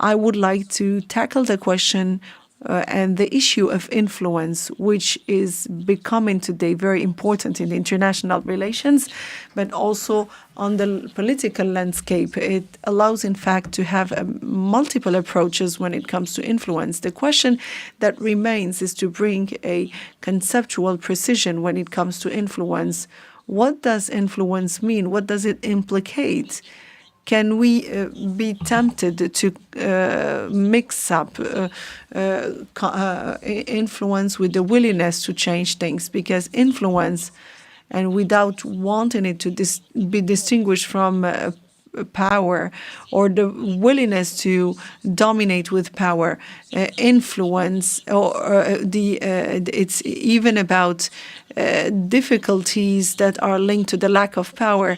I would like to tackle the question and the issue of influence, which is becoming today very important in international relations, but also on the political landscape. It allows, in fact, to have multiple approaches when it comes to influence. The question that remains is to bring a conceptual precision when it comes to influence. What does influence mean? What does it implicate? can we be tempted to mix up influence with the willingness to change things? Because influence, and without wanting it to be distinguished from power, or the willingness to dominate with power, influence, or it's even about difficulties that are linked to the lack of power.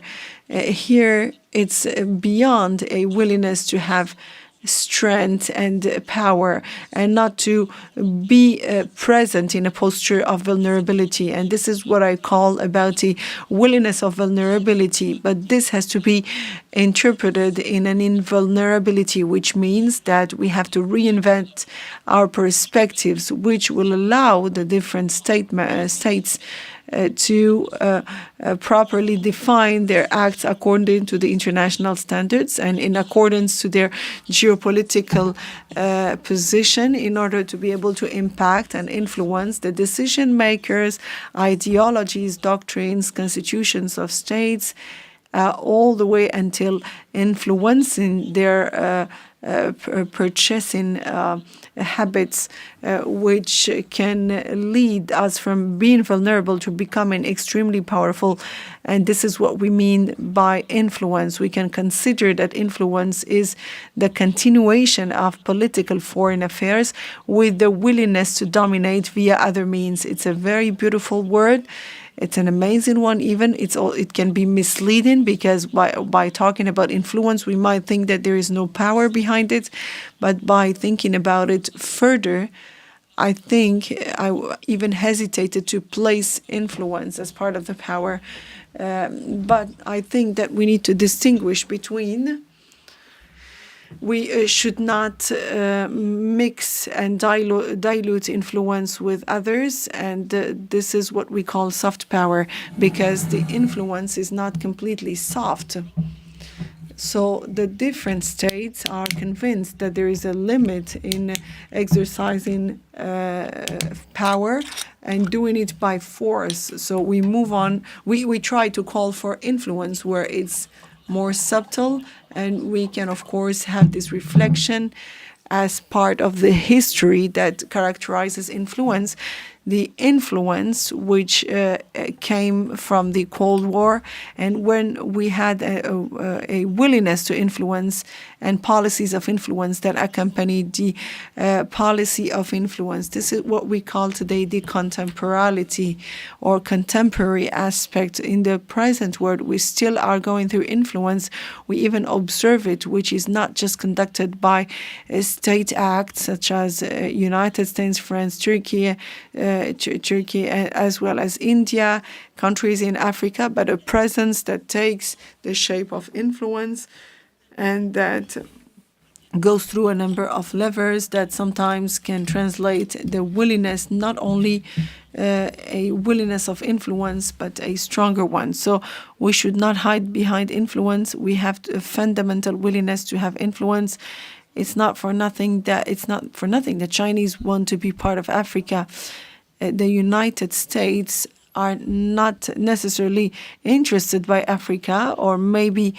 Here, it's beyond a willingness to have strength and power, and not to be present in a posture of vulnerability. And this is what I call about the willingness of vulnerability. But this has to be interpreted in an invulnerability, which means that we have to reinvent our perspectives, which will allow the different states to properly define their acts according to the international standards and in accordance to their geopolitical position, in order to be able to impact and influence the decision makers, ideologies, doctrines, constitutions of states, all the way until influencing their purchasing habits, which can lead us from being vulnerable to becoming extremely powerful. And this is what we mean by influence. We can consider that influence is the continuation of political foreign affairs with the willingness to dominate via other means. It's a very beautiful word. It's an amazing one. Even it can be misleading, because by talking about influence, we might think that there is no power behind it. But by thinking about it further, I think I even hesitated to place influence as part of the power. But I think that we need to distinguish between. We should not mix and dilute influence with others, and this is what we call soft power, because the influence is not completely soft. So the different states are convinced that there is a limit in exercising power and doing it by force. So we move on. We try to call for influence where it's more subtle, and we can, of course, have this reflection as part of the history that characterizes influence. The influence which came from the Cold War, and when we had a willingness to influence and policies of influence that accompanied the policy of influence. This is what we call today the contemporality or contemporary aspect. In the present world, we still are going through influence. We even observe it, which is not just conducted by state acts such as United States, France, Turkey, as well as India, countries in Africa, but a presence that takes the shape of influence and that goes through a number of levers that sometimes can translate the willingness, not only a willingness of influence, but a stronger one. So we should not hide behind influence. We have a fundamental willingness to have influence. It's not for nothing that the Chinese want to be part of Africa. The United States are not necessarily interested by Africa, or maybe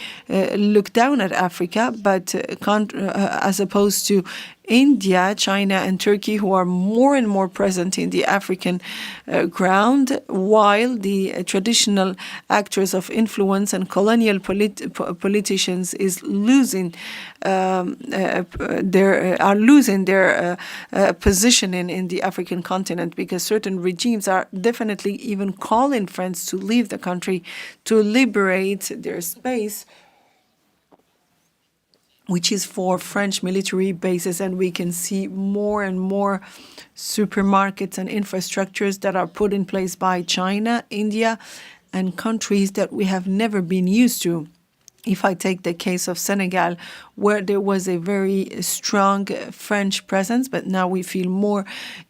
look down at Africa, but as opposed to India, China, and Turkey, who are more and more present in the African ground, while the traditional actors of influence and colonial politicians is losing their positioning in the African continent, because certain regimes are definitely even calling France to leave the country to liberate their space, which is for French military bases. And we can see more and more supermarkets and infrastructures that are put in place by China, India, and countries that we have never been used to. If I take the case of Senegal, where there was a very strong French presence, but now we feel more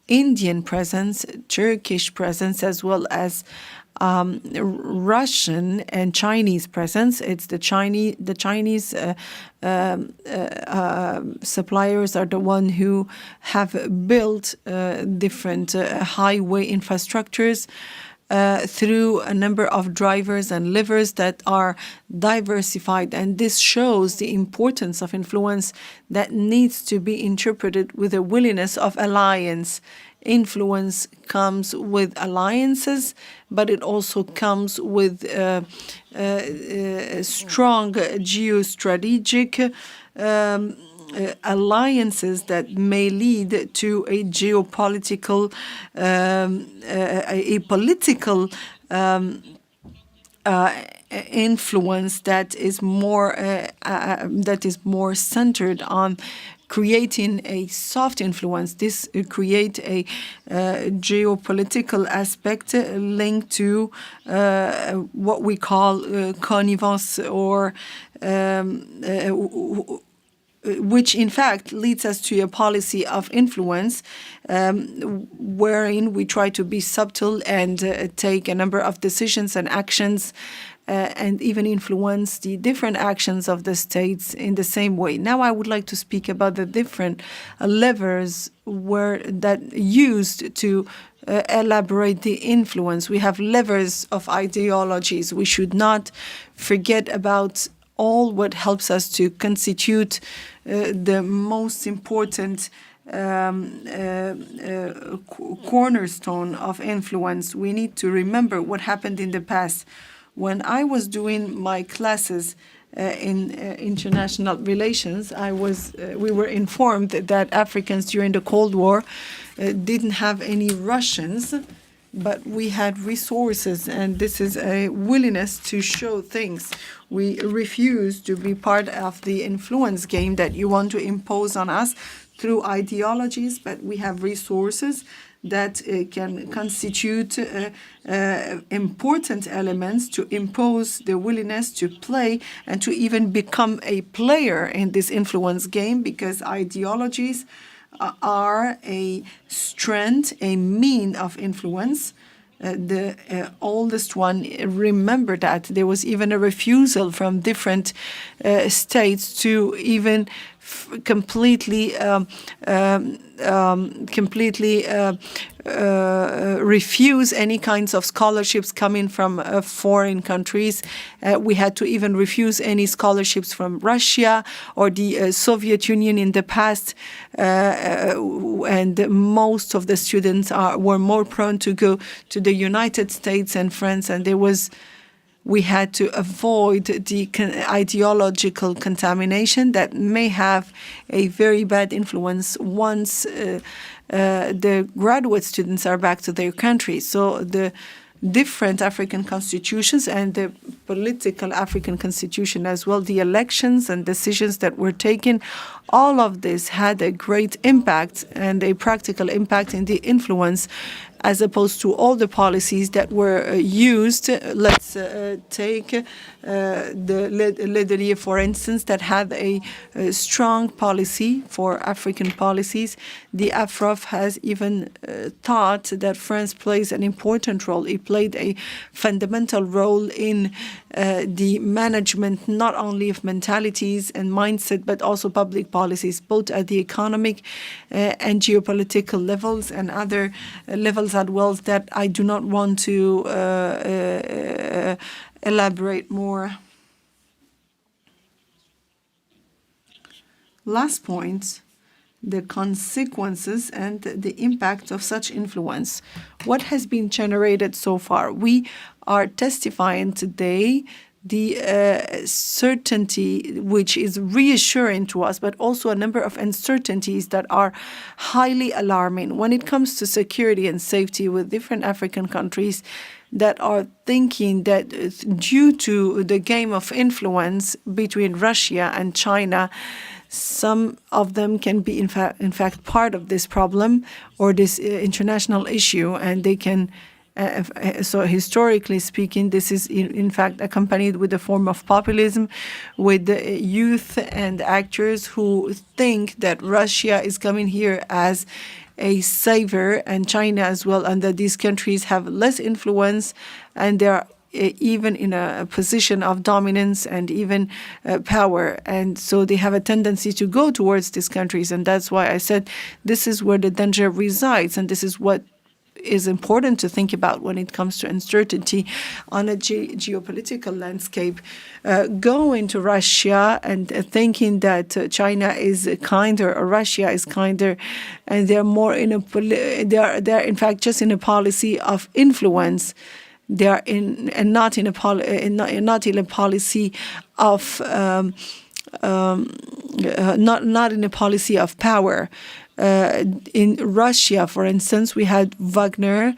Indian presence, Turkish presence, as well as Russian and Chinese presence. It's the Chinese suppliers are the one who have built different highway infrastructures. through a number of drivers and levers that are diversified. And this shows the importance of influence that needs to be interpreted with a willingness of alliance. Influence comes with alliances, but it also comes with strong geostrategic alliances that may lead to a geopolitical, a political influence that is more centered on creating a soft influence. This create a geopolitical aspect linked to what we call connivence, or which in fact leads us to a policy of influence, wherein we try to be subtle and take a number of decisions and actions and even influence the different actions of the states in the same way. Now I would like to speak about the different levers that used to elaborate the influence. We have levers of ideologies. We should not forget about all what helps us to constitute the most important cornerstone of influence. We need to remember what happened in the past. When I was doing my classes in international relations, we were informed that Africans during the Cold War didn't have any Russians, but we had resources, and this is a willingness to show things. We refuse to be part of the influence game that you want to impose on us through ideologies, but we have resources that can constitute important elements to impose the willingness to play and to even become a player in this influence game, because ideologies are a strength, a mean of influence. The oldest one, remember that there was even a refusal from different states to even completely refuse any kinds of scholarships coming from foreign countries. We had to even refuse any scholarships from Russia or the Soviet Union in the past, and most of the students were more prone to go to the United States and France, and we had to avoid the ideological contamination that may have a very bad influence once the graduate students are back to their country. So the different African constitutions and the political African constitution as well, the elections and decisions that were taken, all of this had a great impact and a practical impact in the influence, as opposed to all the policies that were used. Let's take the Ledelier, for instance, that had a strong policy for African policies. The AFROF has even thought that France plays an important role. It played a fundamental role in the management not only of mentalities and mindset, but also public policies, both at the economic and geopolitical levels and other levels as well, that I do not want to elaborate more. Last point, the consequences and the impact of such influence. What has been generated so far? We are testifying today the certainty which is reassuring to us, but also a number of uncertainties that are highly alarming when it comes to security and safety with different African countries that are thinking that due to the game of influence between Russia and China, some of them can be in fact part of this problem or this international issue, and they can so historically speaking, this is in fact accompanied with a form of populism, with the youth and actors who think that Russia is coming here as a savior, and China as well, and that these countries have less influence and they are even in a position of dominance and even power. And so they have a tendency to go towards these countries. And that's why I said this is where the danger resides, and this is what is important to think about when it comes to uncertainty on a geopolitical landscape. Going to Russia and thinking that China is kinder or Russia is kinder, and they're more in a they're in fact just in a policy of influence. They are not in a policy of not in a policy of power. In Russia, for instance, we had Wagner.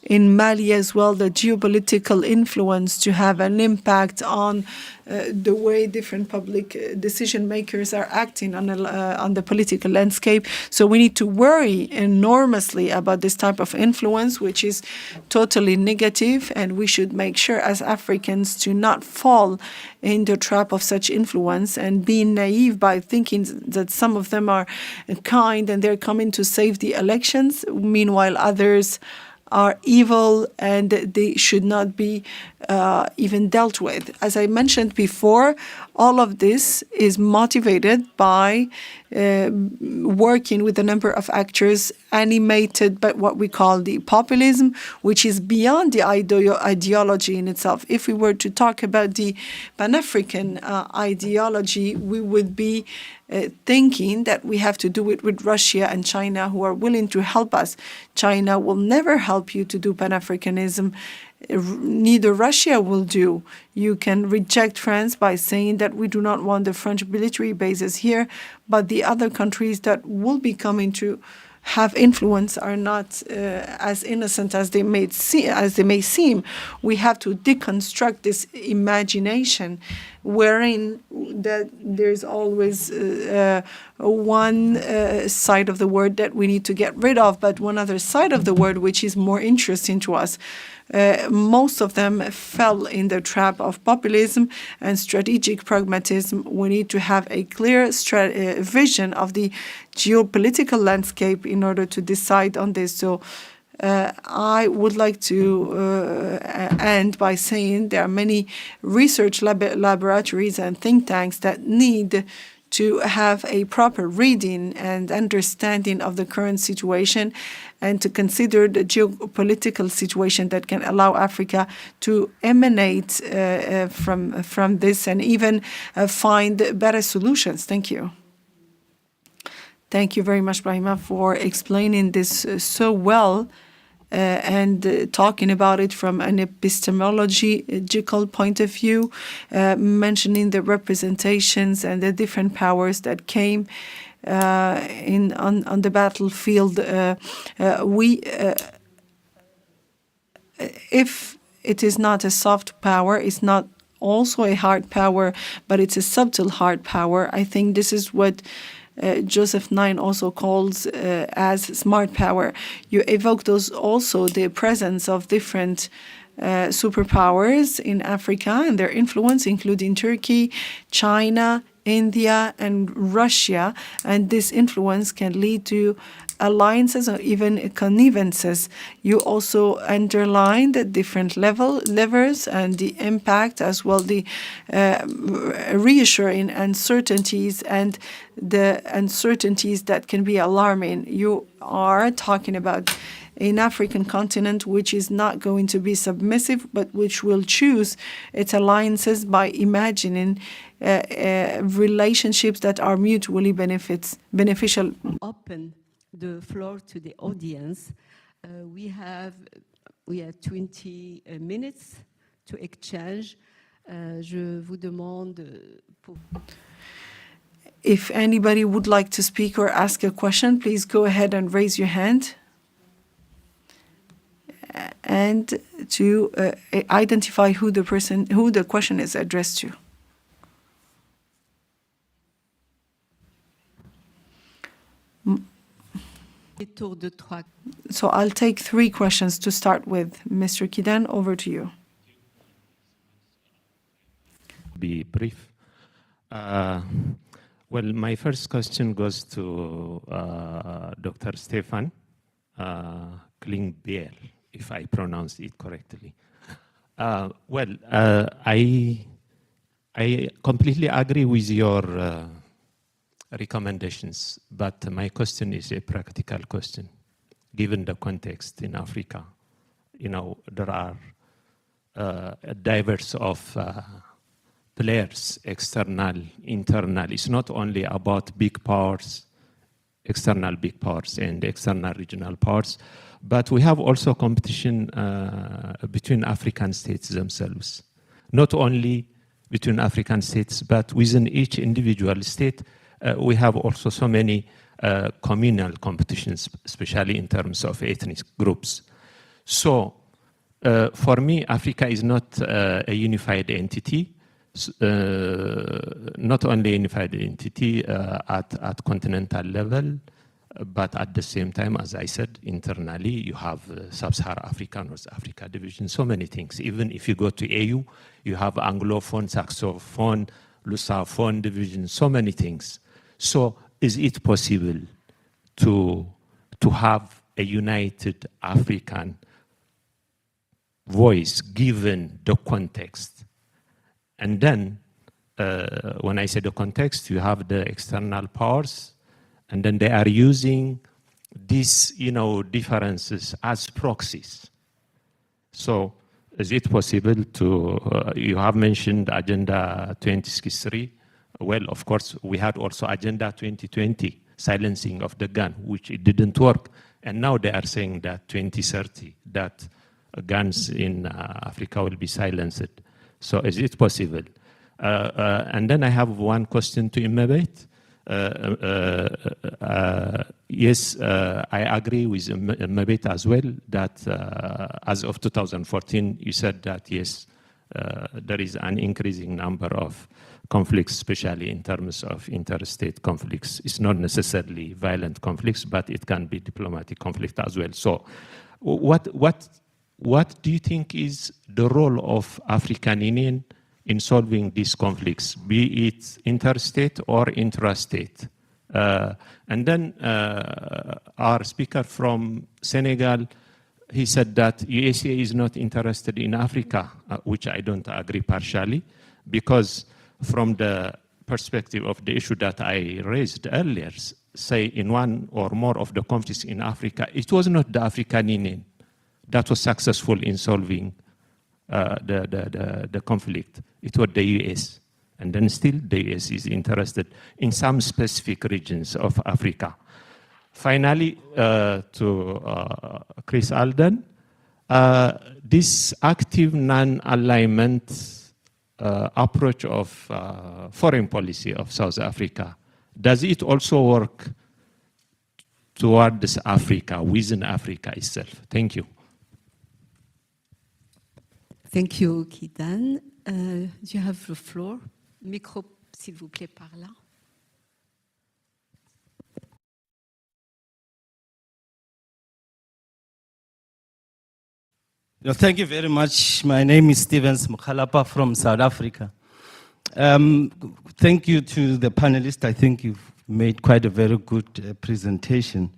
In Mali as well, the geopolitical influence to have an impact on the way different public decision makers are acting on the political landscape. So we need to worry enormously about this type of influence, which is totally negative, and we should make sure as Africans to not fall in the trap of such influence and be naive by thinking that some of them are kind and they're coming to save the elections, meanwhile others are evil and they should not be even dealt with. As I mentioned before, all of this is motivated by working with a number of actors animated by what we call the populism, which is beyond the ideology in itself. If we were to talk about the Pan-African ideology, we would be thinking that we have to do it with Russia and China, who are willing to help us. China will never help you to do Pan-Africanism. Neither Russia will do. You can reject France by saying that we do not want the French military bases here, but the other countries that will be coming to have influence are not as innocent as they may seem. We have to deconstruct this imagination, wherein that there's always one side of the word that we need to get rid of, but one other side of the word which is more interesting to us. Most of them fell in the trap of populism and strategic pragmatism. We need to have a clear vision of the geopolitical landscape in order to decide on this. So I would like to end by saying there are many research laboratories and think tanks that need to have a proper reading and understanding of the current situation and to consider the geopolitical situation that can allow Africa to emanate from this and even find better solutions. Thank you. Thank you very much, Brahima, for explaining this so well and talking about it from an epistemological point of view, mentioning the representations and the different powers that came on the battlefield. If it is not a soft power, it's not also a hard power, but it's a subtle hard power. I think this is what Joseph Nye also calls as smart power. You evoke those also the presence of different superpowers in Africa and their influence, including Turkey, China, India, and Russia. And this influence can lead to alliances or even connivances. You also underline the different levers and the impact, as well the reassuring uncertainties and the uncertainties that can be alarming. You are talking about an African continent which is not going to be submissive, but which will choose its alliances by imagining relationships that are mutually beneficial. Open the floor to the audience. We have 20 minutes to exchange. Je vous demande pour... If anybody would like to speak or ask a question, please go ahead and raise your hand. And to identify who the question is addressed to. So I'll take 3 questions to start with. Mr. Kidan, over to you. Be brief. Well, my first question goes to Dr. Stefan Klingbeil, if I pronounced it correctly. I completely agree with your recommendations, but my question is a practical question. given the context in Africa. You know, there are diverse of players, external, internal. It's not only about big powers, external big powers and external regional powers, but we have also competition between African states themselves. Not only between African states, but within each individual state, we have also so many communal competitions, especially in terms of ethnic groups. So, for me, Africa is not a unified entity, not only a unified entity at continental level, but at the same time, as I said, internally, you have Sub-Saharan Africa, North Africa division, so many things. Even if you go to AU, you have Anglophone, Saxophone, Lusophone division, so many things. So is it possible to have a united African voice given the context? And then, when I say the context, you have the external powers, and then they are using these, you know, differences as proxies. So, is it possible to, you have mentioned Agenda 2063. Well, of course, we had also Agenda 2020, silencing of the gun, which it didn't work. And now they are saying that 2030, that guns in Africa will be silenced. So is it possible? And then I have one question to Imabet. Yes, I agree with Imabet as well that as of 2014, you said that yes, there is an increasing number of conflicts, especially in terms of interstate conflicts. It's not necessarily violent conflicts, but it can be diplomatic conflict as well. So what do you think is the role of African Union in solving these conflicts, be it interstate or intrastate? And then our speaker from Senegal, he said that USA is not interested in Africa, which I don't agree partially, because from the perspective of the issue that I raised earlier, say in one or more of the conflicts in Africa, it was not the African Union that was successful in solving the conflict. It was the US. And then still the US is interested in some specific regions of Africa. Finally, to Chris Alden, this active non-alignment approach of foreign policy of South Africa, does it also work towards Africa, within Africa itself? Thank you. Thank you, Kidan. You have the floor. Micro, s'il vous plaît, par là. Thank you very much. My name is Stevens Mukhalapa from South Africa. Thank you to the panelists. I think you've made quite a very good presentation.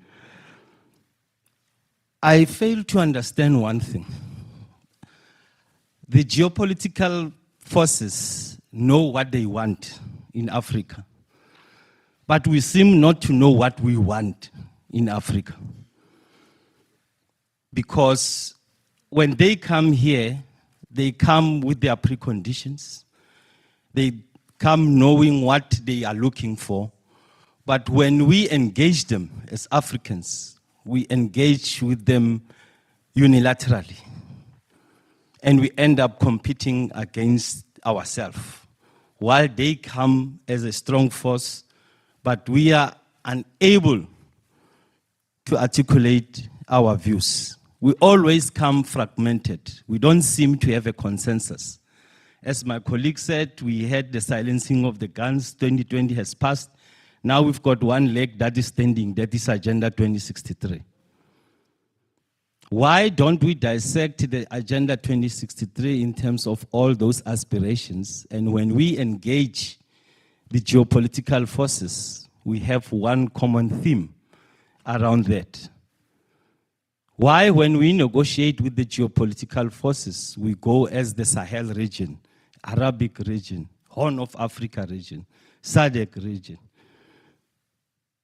I fail to understand one thing. The geopolitical forces know what they want in Africa, but we seem not to know what we want in Africa. Because when they come here, they come with their preconditions. They come knowing what they are looking for. But when we engage them as Africans, we engage with them unilaterally. And we end up competing against ourselves. While they come as a strong force, but we are unable to articulate our views. We always come fragmented. We don't seem to have a consensus. As my colleague said, we had the silencing of the guns, 2020 has passed. Now we've got one leg that is standing, that is Agenda 2063. Why don't we dissect the Agenda 2063 in terms of all those aspirations? And when we engage the geopolitical forces, we have one common theme around that. Why, when we negotiate with the geopolitical forces, we go as the Sahel region, Arabic region, Horn of Africa region, SADC region,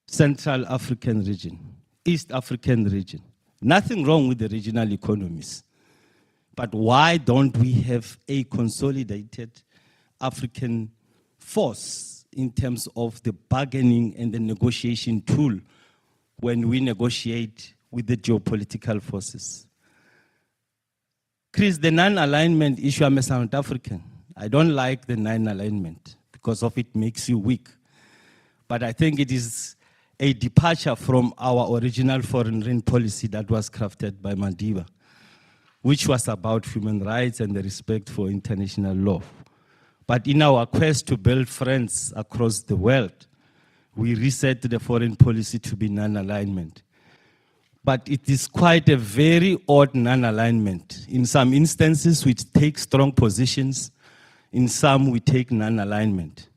Central African region, East African region, Nothing wrong with the regional economies. But why don't we have a consolidated African force in terms of the bargaining and the negotiation tool when we negotiate with the geopolitical forces? Chris, the non-alignment issue, I'm a South African. I don't like the non-alignment because of it makes you weak. But I think it is a departure from our original foreign policy that was crafted by Madiba, which was about human rights and the respect for international law. But in our quest to build friends across the world, we reset the foreign policy to be non-alignment. But it is quite a very odd non-alignment. In some instances, we take strong positions. In some, we take non-alignment.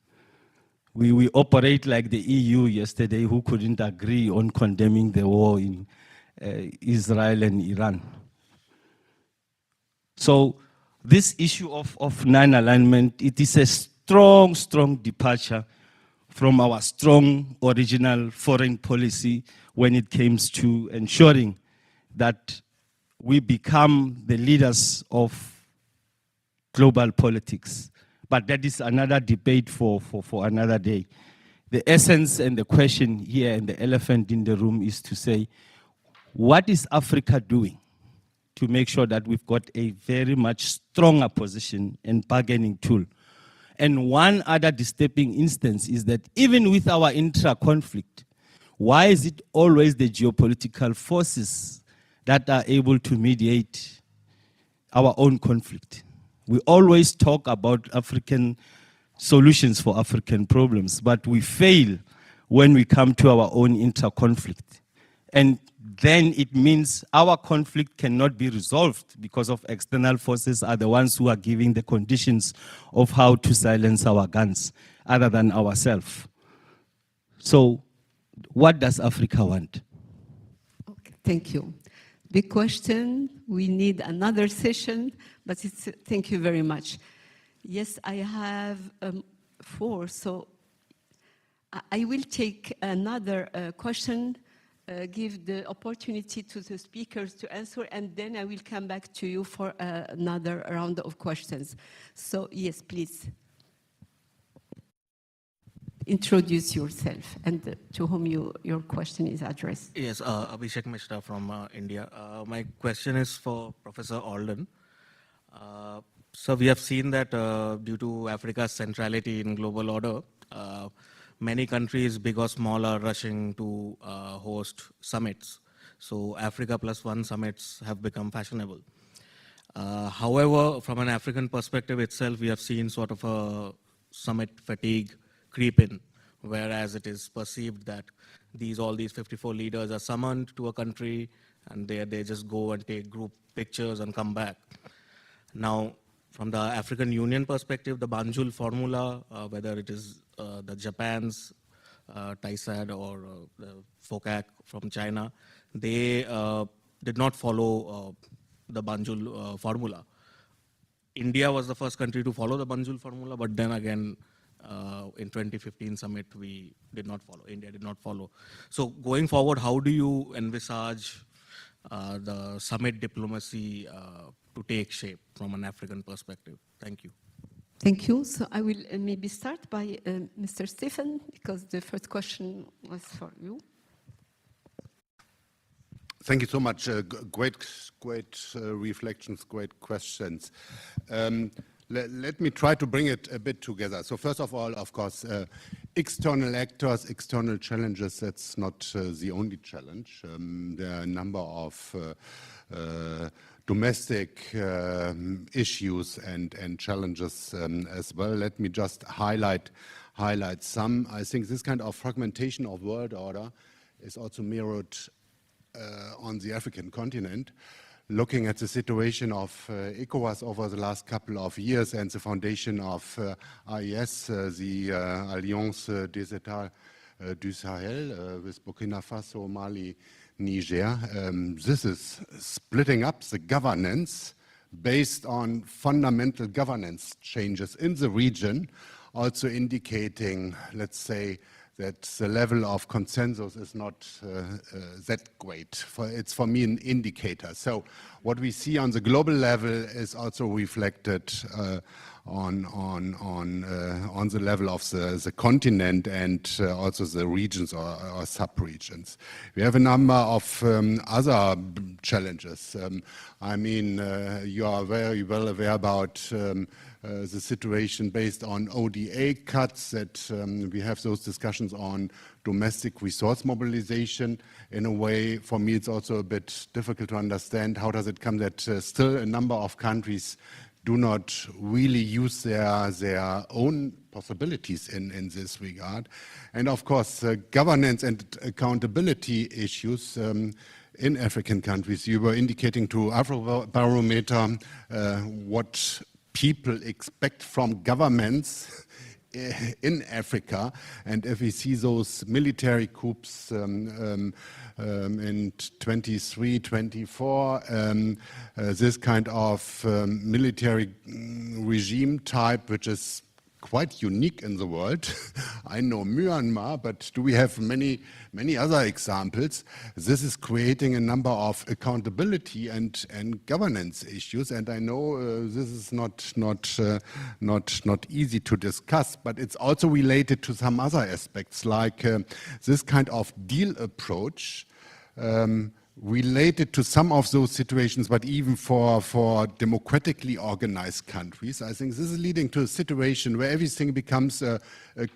We operate like the EU yesterday, who couldn't agree on condemning the war in Israel and Iran. So this issue of non-alignment, it is a strong, strong departure from our strong original foreign policy when it comes to ensuring that we become the leaders of global politics. But that is another debate for another day. The essence and the question here and the elephant in the room is to say, what is Africa doing to make sure that we've got a very much stronger position and bargaining tool? And one other disturbing instance is that even with our intra-conflict, why is it always the geopolitical forces that are able to mediate our own conflict? We always talk about African solutions for African problems, but we fail when we come to our own inter-conflict. And then it means our conflict cannot be resolved because of external forces are the ones who are giving the conditions of how to silence our guns, other than ourselves. So what does Africa want? Okay, thank you. Big question. We need another session, but thank you very much. Yes, I have 4, so I will take another question, give the opportunity to the speakers to answer, and then I will come back to you for another round of questions. So yes, please. Introduce yourself and to whom your question is addressed. Yes, Abhishek Mishra from India. My question is for Professor Alden. So we have seen that due to Africa's centrality in global order, many countries, big or small, are rushing to host summits. So Africa +1 summits have become fashionable. However, from an African perspective itself, we have seen sort of a summit fatigue creep in, whereas it is perceived that all these 54 leaders are summoned to a country and they just go and take group pictures and come back. Now, from the African Union perspective, the Banjul formula, whether it is the Japan's TISAD or the FOCAC from China, they did not follow the Banjul formula. India was the first country to follow the Banjul formula, but then again, in 2015 summit, India did not follow. So going forward, how do you envisage the summit diplomacy to take shape from an African perspective? Thank you. Thank you. So I will maybe start by Mr. Stephen, because the first question was for you. Thank you so much. Great reflections, great questions. Let me try to bring it a bit together. So first of all, of course, external actors, external challenges, that's not the only challenge. There are a number of domestic issues and challenges as well. Let me just highlight some. I think this kind of fragmentation of world order is also mirrored on the African continent. Looking at the situation of ECOWAS over the last couple of years and the foundation of AES, the Alliance des États du Sahel, with Burkina Faso, Mali, Niger, this is splitting up the governance based on fundamental governance changes in the region, also indicating, let's say, the level of consensus is not that great. It's for me an indicator. So what we see on the global level is also reflected on the level of the continent and also the regions or sub-regions. We have a number of other challenges. I mean, you are very well aware about the situation based on ODA cuts, that we have those discussions on domestic resource mobilization. In a way, for me, it's also a bit difficult to understand how does it come that still a number of countries do not really use their own possibilities in this regard. And of course, governance and accountability issues in African countries. You were indicating to Afrobarometer what people expect from governments in Africa, and if we see those military coups in 23, 24, this kind of military regime type, which is quite unique in the world. I know Myanmar, but do we have many other examples? This is creating a number of accountability and governance issues, and I know this is not easy to discuss, but it's also related to some other aspects, like this kind of deal approach related to some of those situations, but even for democratically organized countries. I think this is leading to a situation where everything becomes a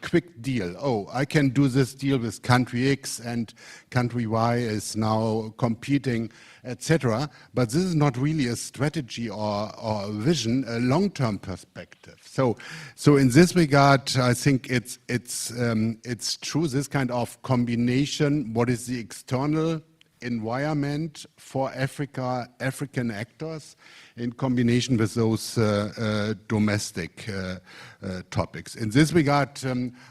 quick deal. Oh, I can do this deal with country X and country Y is now competing, etc. But this is not really a strategy or a vision, a long-term perspective. So in this regard, I think it's true, this kind of combination, what is the external environment for Africa, African actors, in combination with those domestic topics. In this regard,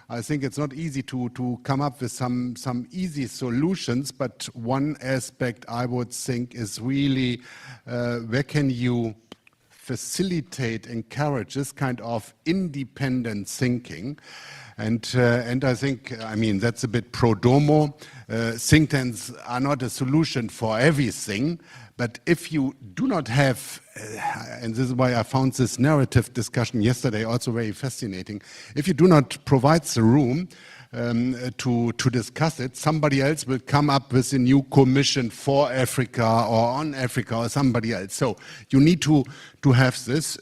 I think it's not easy to come up with some easy solutions, but one aspect I would think is really where can you facilitate, encourage this kind of independent thinking. And I think, I mean, that's a bit pro domo. Think tanks are not a solution for everything, but if you do not have, and this is why I found this narrative discussion yesterday also very fascinating, if you do not provide the room to discuss it, somebody else will come up with a new commission for Africa or on Africa or somebody else. So you need to have this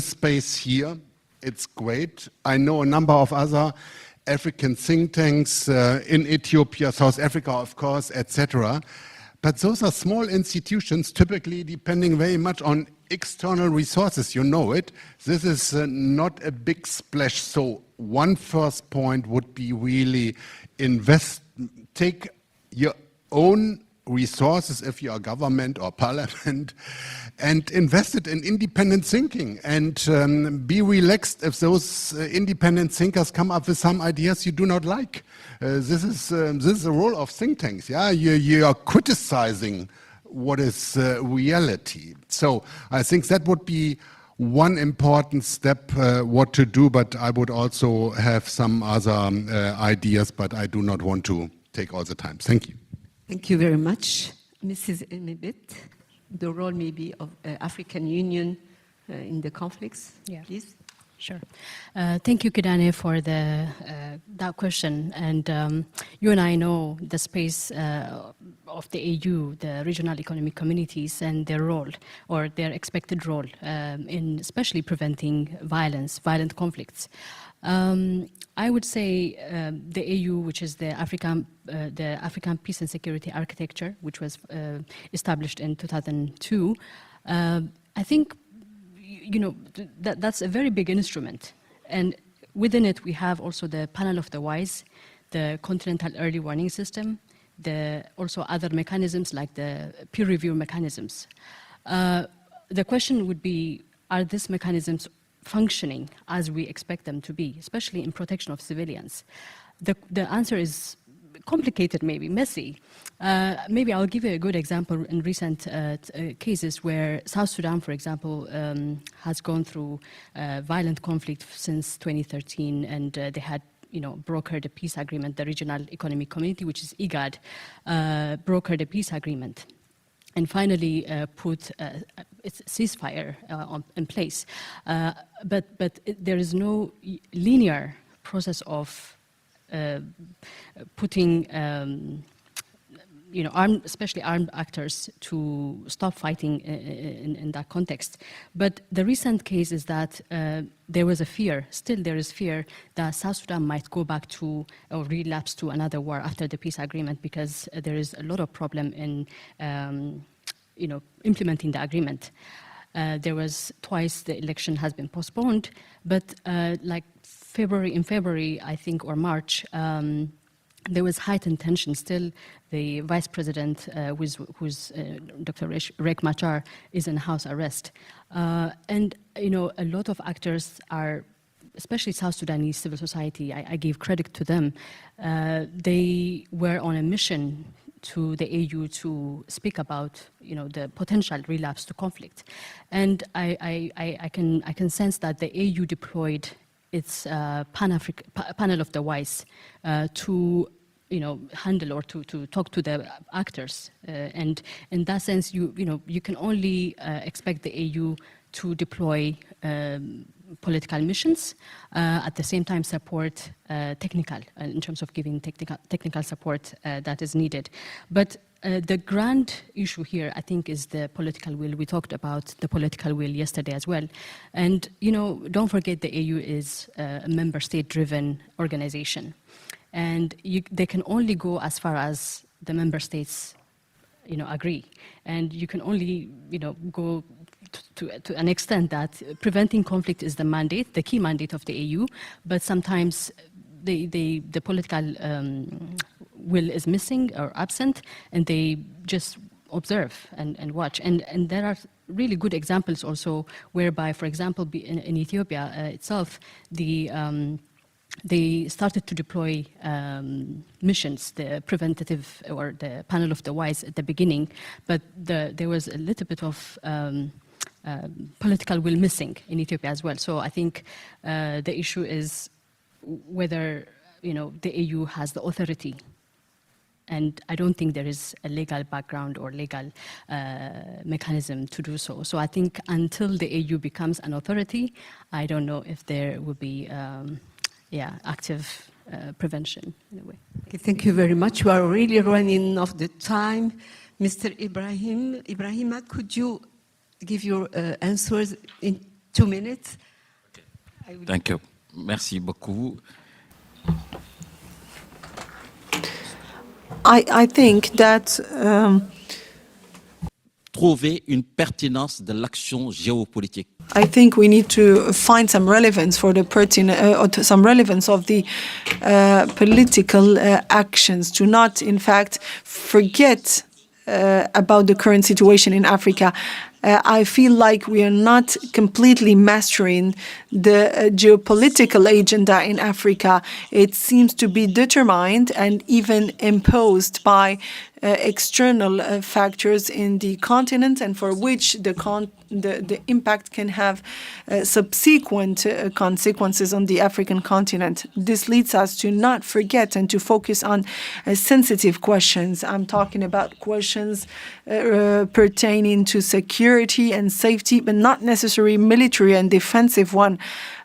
space here. It's great. I know a number of other African think tanks in Ethiopia, South Africa, of course, etc. But those are small institutions, typically depending very much on external resources. You know it. This is not a big splash. So one first point would be really take your own resources if you are government or parliament and invest it in independent thinking, and be relaxed if those independent thinkers come up with some ideas you do not like. This is the role of think tanks. Yeah, you are criticizing what is reality. So I think that would be one important step what to do, but I would also have some other ideas, but I do not want to take all the time. Thank you. Thank you very much. Mrs. Emebet, the role maybe of African Union in the conflicts, please. Sure. Thank you, Kidane, for that question. And you and I know the space of the AU, the regional economic communities, and their role, or their expected role, in especially preventing violent conflicts. I would say the AU, which is the African Peace and Security Architecture, which was established in 2002, I think, you know, that's a very big instrument. And within it, we have also the Panel of the Wise, the Continental Early Warning System, also other mechanisms like the peer review mechanisms. The question would be, are these mechanisms functioning as we expect them to be, especially in protection of civilians? The answer is complicated, maybe messy. Maybe I'll give you a good example in recent cases where South Sudan, for example, has gone through violent conflict since 2013, and they had brokered a peace agreement. The Regional Economic Community, which is IGAD, brokered a peace agreement. And finally put its ceasefire in place. But there is no linear process of putting especially armed actors to stop fighting in that context. But the recent case is that there was a fear, still there is fear, that South Sudan might go back to or relapse to another war after the peace agreement, because there is a lot of problem in implementing the agreement. There was twice the election has been postponed, but like in February, I think, or March, there was heightened tension. Still, the vice president, who's Dr. Riek Machar, is in house arrest. And, a lot of actors are, especially South Sudanese civil society, I give credit to them. They were on a mission to the AU to speak about, the potential relapse to conflict. And I can sense that the AU deployed its panel of the wise to handle or to talk to the actors. And in that sense, you can only expect the AU to deploy political missions, at the same time support technical, in terms of giving technical support that is needed. But the grand issue here, I think, is the political will. We talked about the political will yesterday as well. And, don't forget the AU is a member state-driven organization. And they can only go as far as the member states, agree. And you can only, go to an extent that preventing conflict is the mandate, the key mandate of the AU, but sometimes the political will is missing or absent, and they just observe and watch. And there are really good examples also whereby, for example, in Ethiopia itself, they started to deploy missions, the preventative or the panel of the wise at the beginning, but there was a little bit of political will missing in Ethiopia as well. So I think the issue is whether the AU has the authority. And I don't think there is a legal background or legal mechanism to do so. So I think until the AU becomes an authority, I don't know if there will be active prevention in a way. Okay, thank you very much. We are really running off the time. Mr. Ibrahima, could you give your answers in 2 minutes? Okay. Thank you. Merci beaucoup. I think that trouver une pertinence de l'action géopolitique. I think we need to find some relevance for the some relevance of the political actions, to not, in fact, forget about the current situation in Africa. I feel like we are not completely mastering the geopolitical agenda in Africa. It seems to be determined and even imposed by external factors in the continent, and for which the impact can have subsequent consequences on the African continent. This leads us to not forget and to focus on sensitive questions. I'm talking about questions pertaining to security and safety, but not necessarily military and defensive one.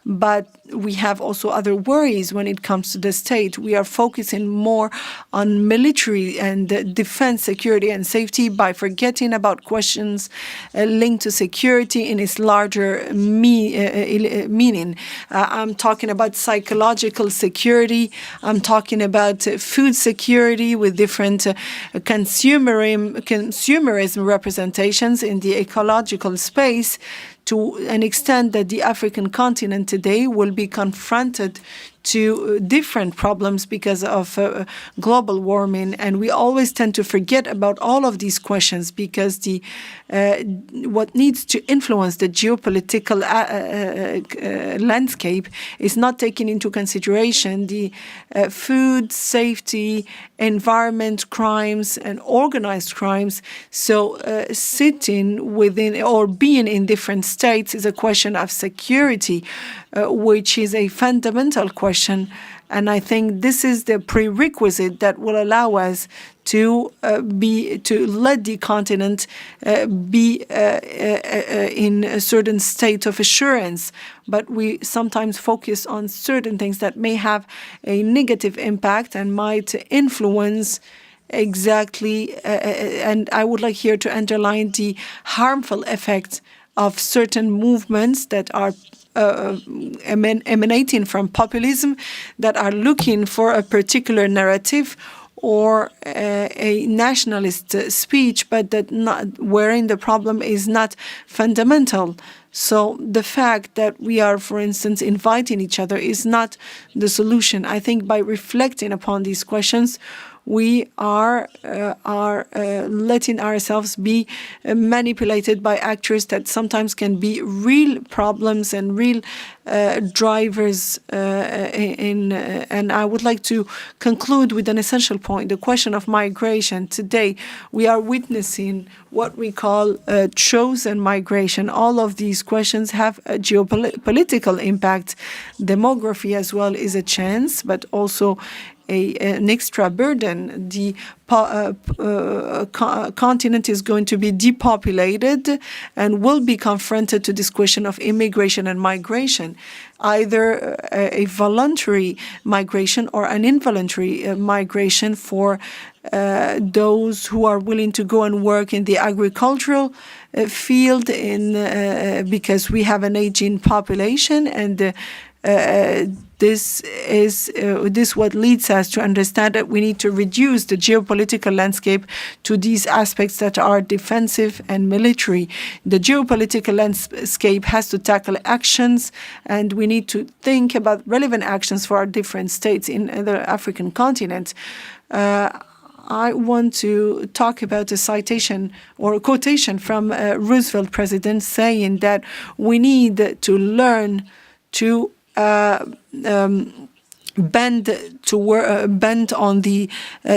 But we have also other worries when it comes to the state. We are focusing more on military and defense, security and safety, by forgetting about questions linked to security in its larger meaning. I'm talking about psychological security. I'm talking about food security with different consumerism representations in the ecological space, to an extent that the African continent today will be confronted to different problems because of global warming. And we always tend to forget about all of these questions, because what needs to influence the geopolitical landscape is not taking into consideration the food safety, environment crimes, and organized crimes. So sitting within or being in different states is a question of security, which is a fundamental question And I think this is the prerequisite that will allow us to let the continent be in a certain state of assurance. But we sometimes focus on certain things that may have a negative impact and might influence exactly, and I would like here to underline the harmful effects of certain movements that are emanating from populism, that are looking for a particular narrative or a nationalist speech, but that wherein the problem is not fundamental. So the fact that we are, for instance, inviting each other is not the solution. I think by reflecting upon these questions, we are letting ourselves be manipulated by actors that sometimes can be real problems and real drivers. And I would like to conclude with an essential point, the question of migration. Today, we are witnessing what we call chosen migration. All of these questions have a geopolitical impact. Demography as well is a chance, but also an extra burden. The continent is going to be depopulated and will be confronted to this question of immigration and migration, either a voluntary migration or an involuntary migration for those who are willing to go and work in the agricultural field because we have an aging population, and this what leads us to understand that we need to reduce the geopolitical landscape to these aspects that are defensive and military. The geopolitical landscape has to tackle actions, and we need to think about relevant actions for our different states in the African continent. I want to talk about a citation or a quotation from Roosevelt president saying that we need to learn to bend on the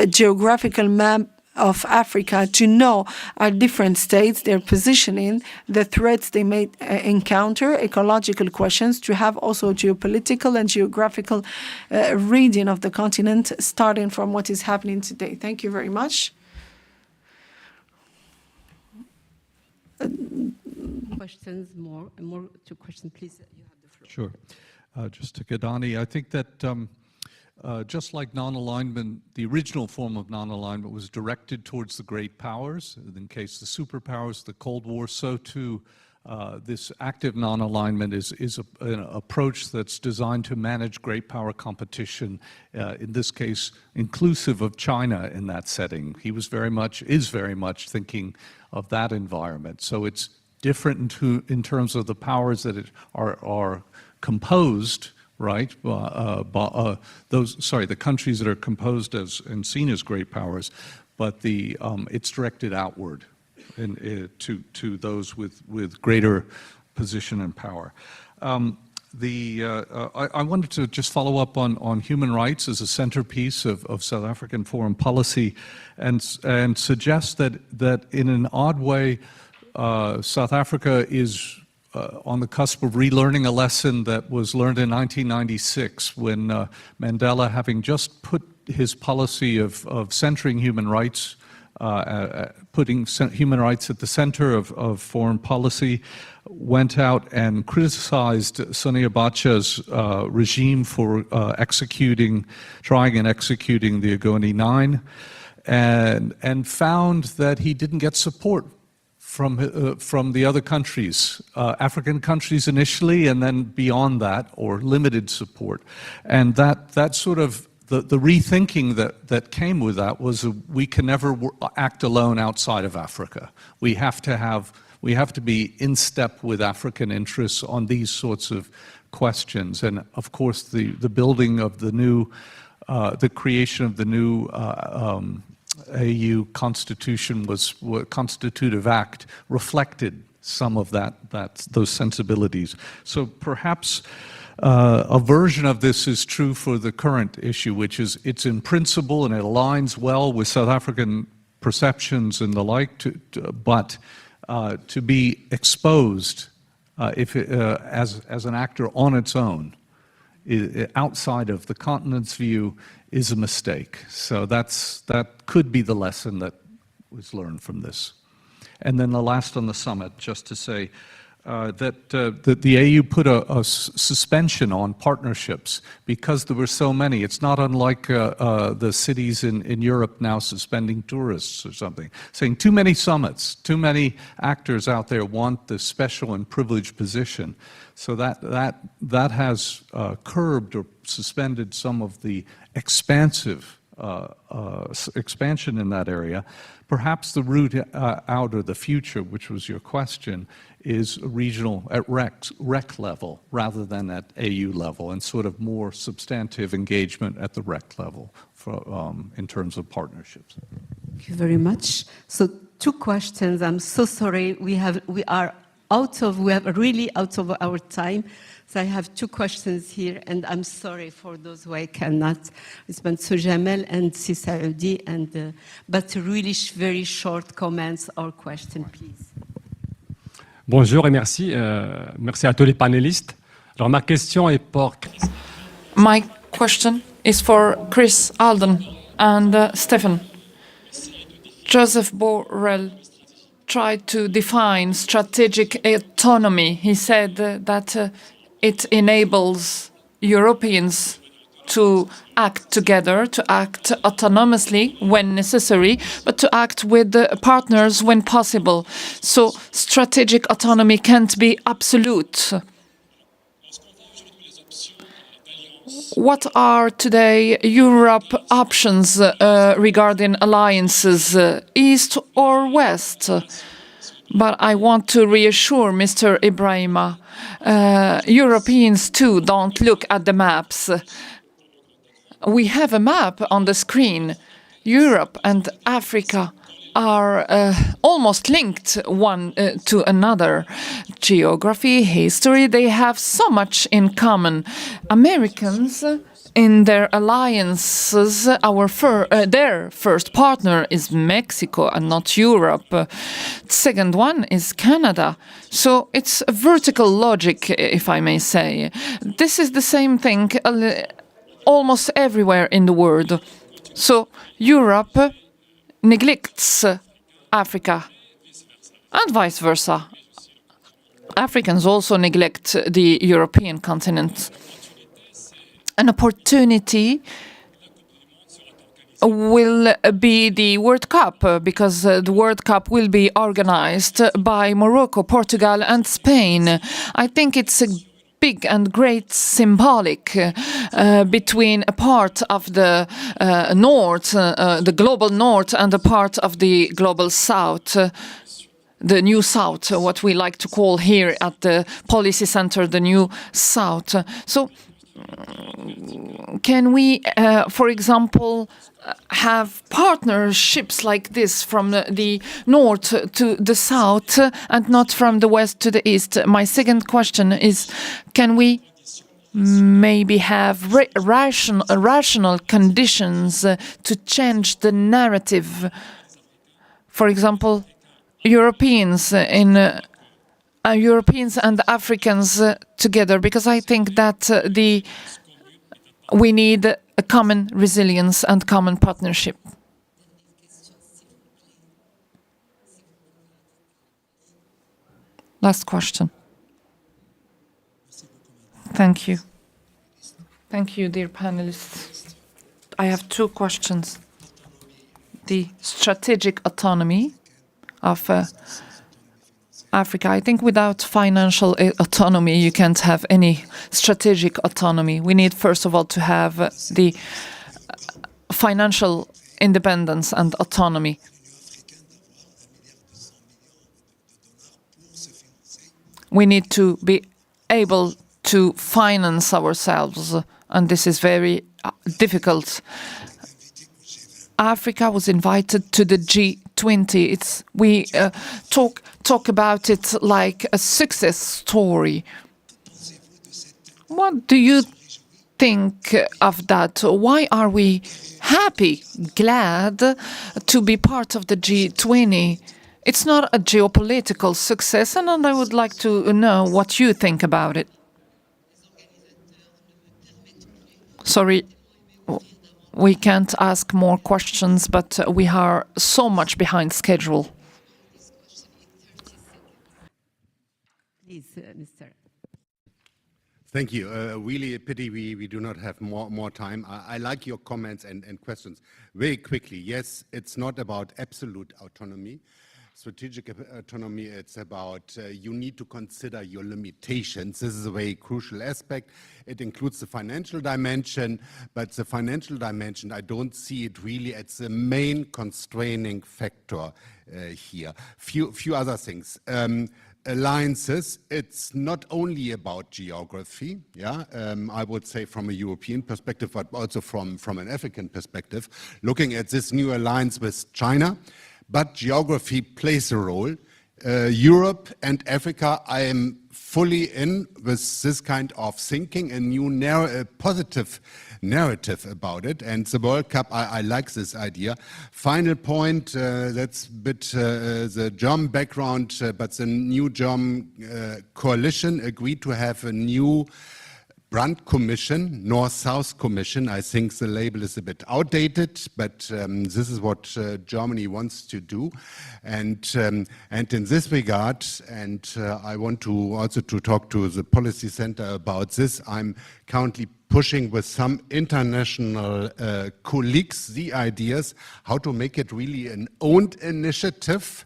geographical map of Africa, to know our different states, their positioning, the threats they may encounter, ecological questions, to have also geopolitical and geographical reading of the continent, starting from what is happening today. Thank you very much. Questions, more two questions, please. You have the floor. Sure. Just to Gadani, I think that just like non-alignment, the original form of non-alignment was directed towards the great powers, in case the superpowers, the Cold War, so too this active non-alignment is an approach that's designed to manage great power competition, in this case, inclusive of China in that setting. He is very much thinking of that environment. So it's different in terms of the powers that are composed, right? The countries that are composed as and seen as great powers, but it's directed outward to those with greater position and power. I wanted to just follow up on human rights as a centerpiece of South African foreign policy, and suggest that in an odd way, South Africa is on the cusp of relearning a lesson that was learned in 1996 when Mandela, having just put his policy of centering human rights, putting human rights at the center of foreign policy, went out and criticized Sonny Abacha's regime for trying and executing the Agoni 9, and found that he didn't get support from the other countries, African countries initially, and then beyond that, or limited support. And that sort of, the rethinking that came with that was we can never act alone outside of Africa. We have to be in step with African interests on these sorts of questions. And of course, the building of the new, the creation of the new AU Constitution Constitutive Act reflected some of those sensibilities. So perhaps a version of this is true for the current issue, which is it's in principle and it aligns well with South African perceptions and the like, but to be exposed as an actor on its own outside of the continent's view is a mistake. So that could be the lesson that was learned from this. And then the last on the summit, just to say that the AU put a suspension on partnerships because there were so many. It's not unlike the cities in Europe now suspending tourists or something, saying too many summits, too many actors out there want this special and privileged position. So that has curbed or suspended some of the expansive expansion in that area. Perhaps the route out of the future, which was your question, is regional at REC level rather than at AU level, and sort of more substantive engagement at the REC level in terms of partnerships. Thank you very much. So 2 questions. I'm so sorry. We are really out of our time. So I have 2 questions here, and I'm sorry for those who I cannot respond. So Jamel and Saoudi, but really very short comments or question, please. Bonjour et merci. Merci à tous les panélistes. Alors ma question est pour... My question is for Chris Alden and Stephen. Joseph Borrell tried to define strategic autonomy. He said that it enables Europeans to act together, to act autonomously when necessary, but to act with partners when possible. So strategic autonomy can't be absolute. What are today Europe options regarding alliances, East or West? But I want to reassure Mr. Ibrahima, Europeans too don't look at the maps. We have a map on the screen. Europe and Africa are almost linked one to another. Geography, history, they have so much in common. Americans, in their alliances, their first partner is Mexico and not Europe. Second one is Canada. So it's a vertical logic, if I may say. This is the same thing almost everywhere in the world. So Europe neglects Africa and vice versa. Africans also neglect the European continent. An opportunity will be the World Cup, because the World Cup will be organized by Morocco, Portugal and Spain. I think it's a big and great symbolic between a part of the north, the global north, and a part of the global south. The New South, what we like to call here at the Policy Center, the New South. So can we, for example, have partnerships like this from the north to the south and not from the west to the east? My second question is, can we maybe have rational conditions to change the narrative? For example, Europeans and Africans together, because I think that we need a common resilience and common partnership. Last question. Thank you. Thank you, dear panelists. I have 2 questions. The strategic autonomy of Africa. I think without financial autonomy, you can't have any strategic autonomy. We need, first of all, to have the financial independence and autonomy. We need to be able to finance ourselves, and this is very difficult. Africa was invited to the G20. We talk about it like a success story. What do you think of that? Why are we happy, glad to be part of the G20? It's not a geopolitical success, and I would like to know what you think about it. Sorry, we can't ask more questions, but we are so much behind schedule. Please, Mr. Thank you. Really a pity we do not have more time. I like your comments and questions. Very quickly, yes, it's not about absolute autonomy. Strategic autonomy, it's about you need to consider your limitations. This is a very crucial aspect. It includes the financial dimension, but the financial dimension, I don't see it really as the main constraining factor here. Few other things. Alliances, it's not only about geography, yeah, I would say from a European perspective, but also from an African perspective, looking at this new alliance with China, but geography plays a role. Europe and Africa, I am fully in with this kind of thinking, a new positive narrative about it. And the World Cup, I like this idea. Final point, that's a bit the German background, but the new German coalition agreed to have a new Brand Commission, North-South Commission. I think the label is a bit outdated, but this is what Germany wants to do. And in this regard, and I want to also to talk to the Policy Center about this, I'm currently pushing with some international colleagues the ideas how to make it really an owned initiative,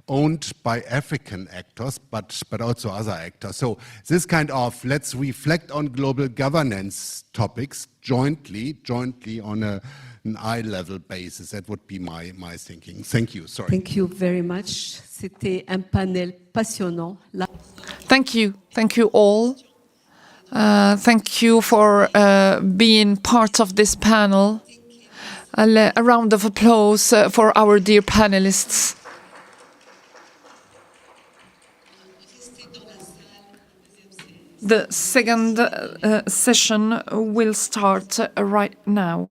owned by African actors, but also other actors. So this kind of, let's reflect on global governance topics jointly on an eye-level basis. That would be my thinking. Thank you. Sorry. Thank you very much. C'était un panel passionnant. Thank you. Thank you all. Thank you for being part of this panel. A round of applause for our dear panelists. The second session will start right now.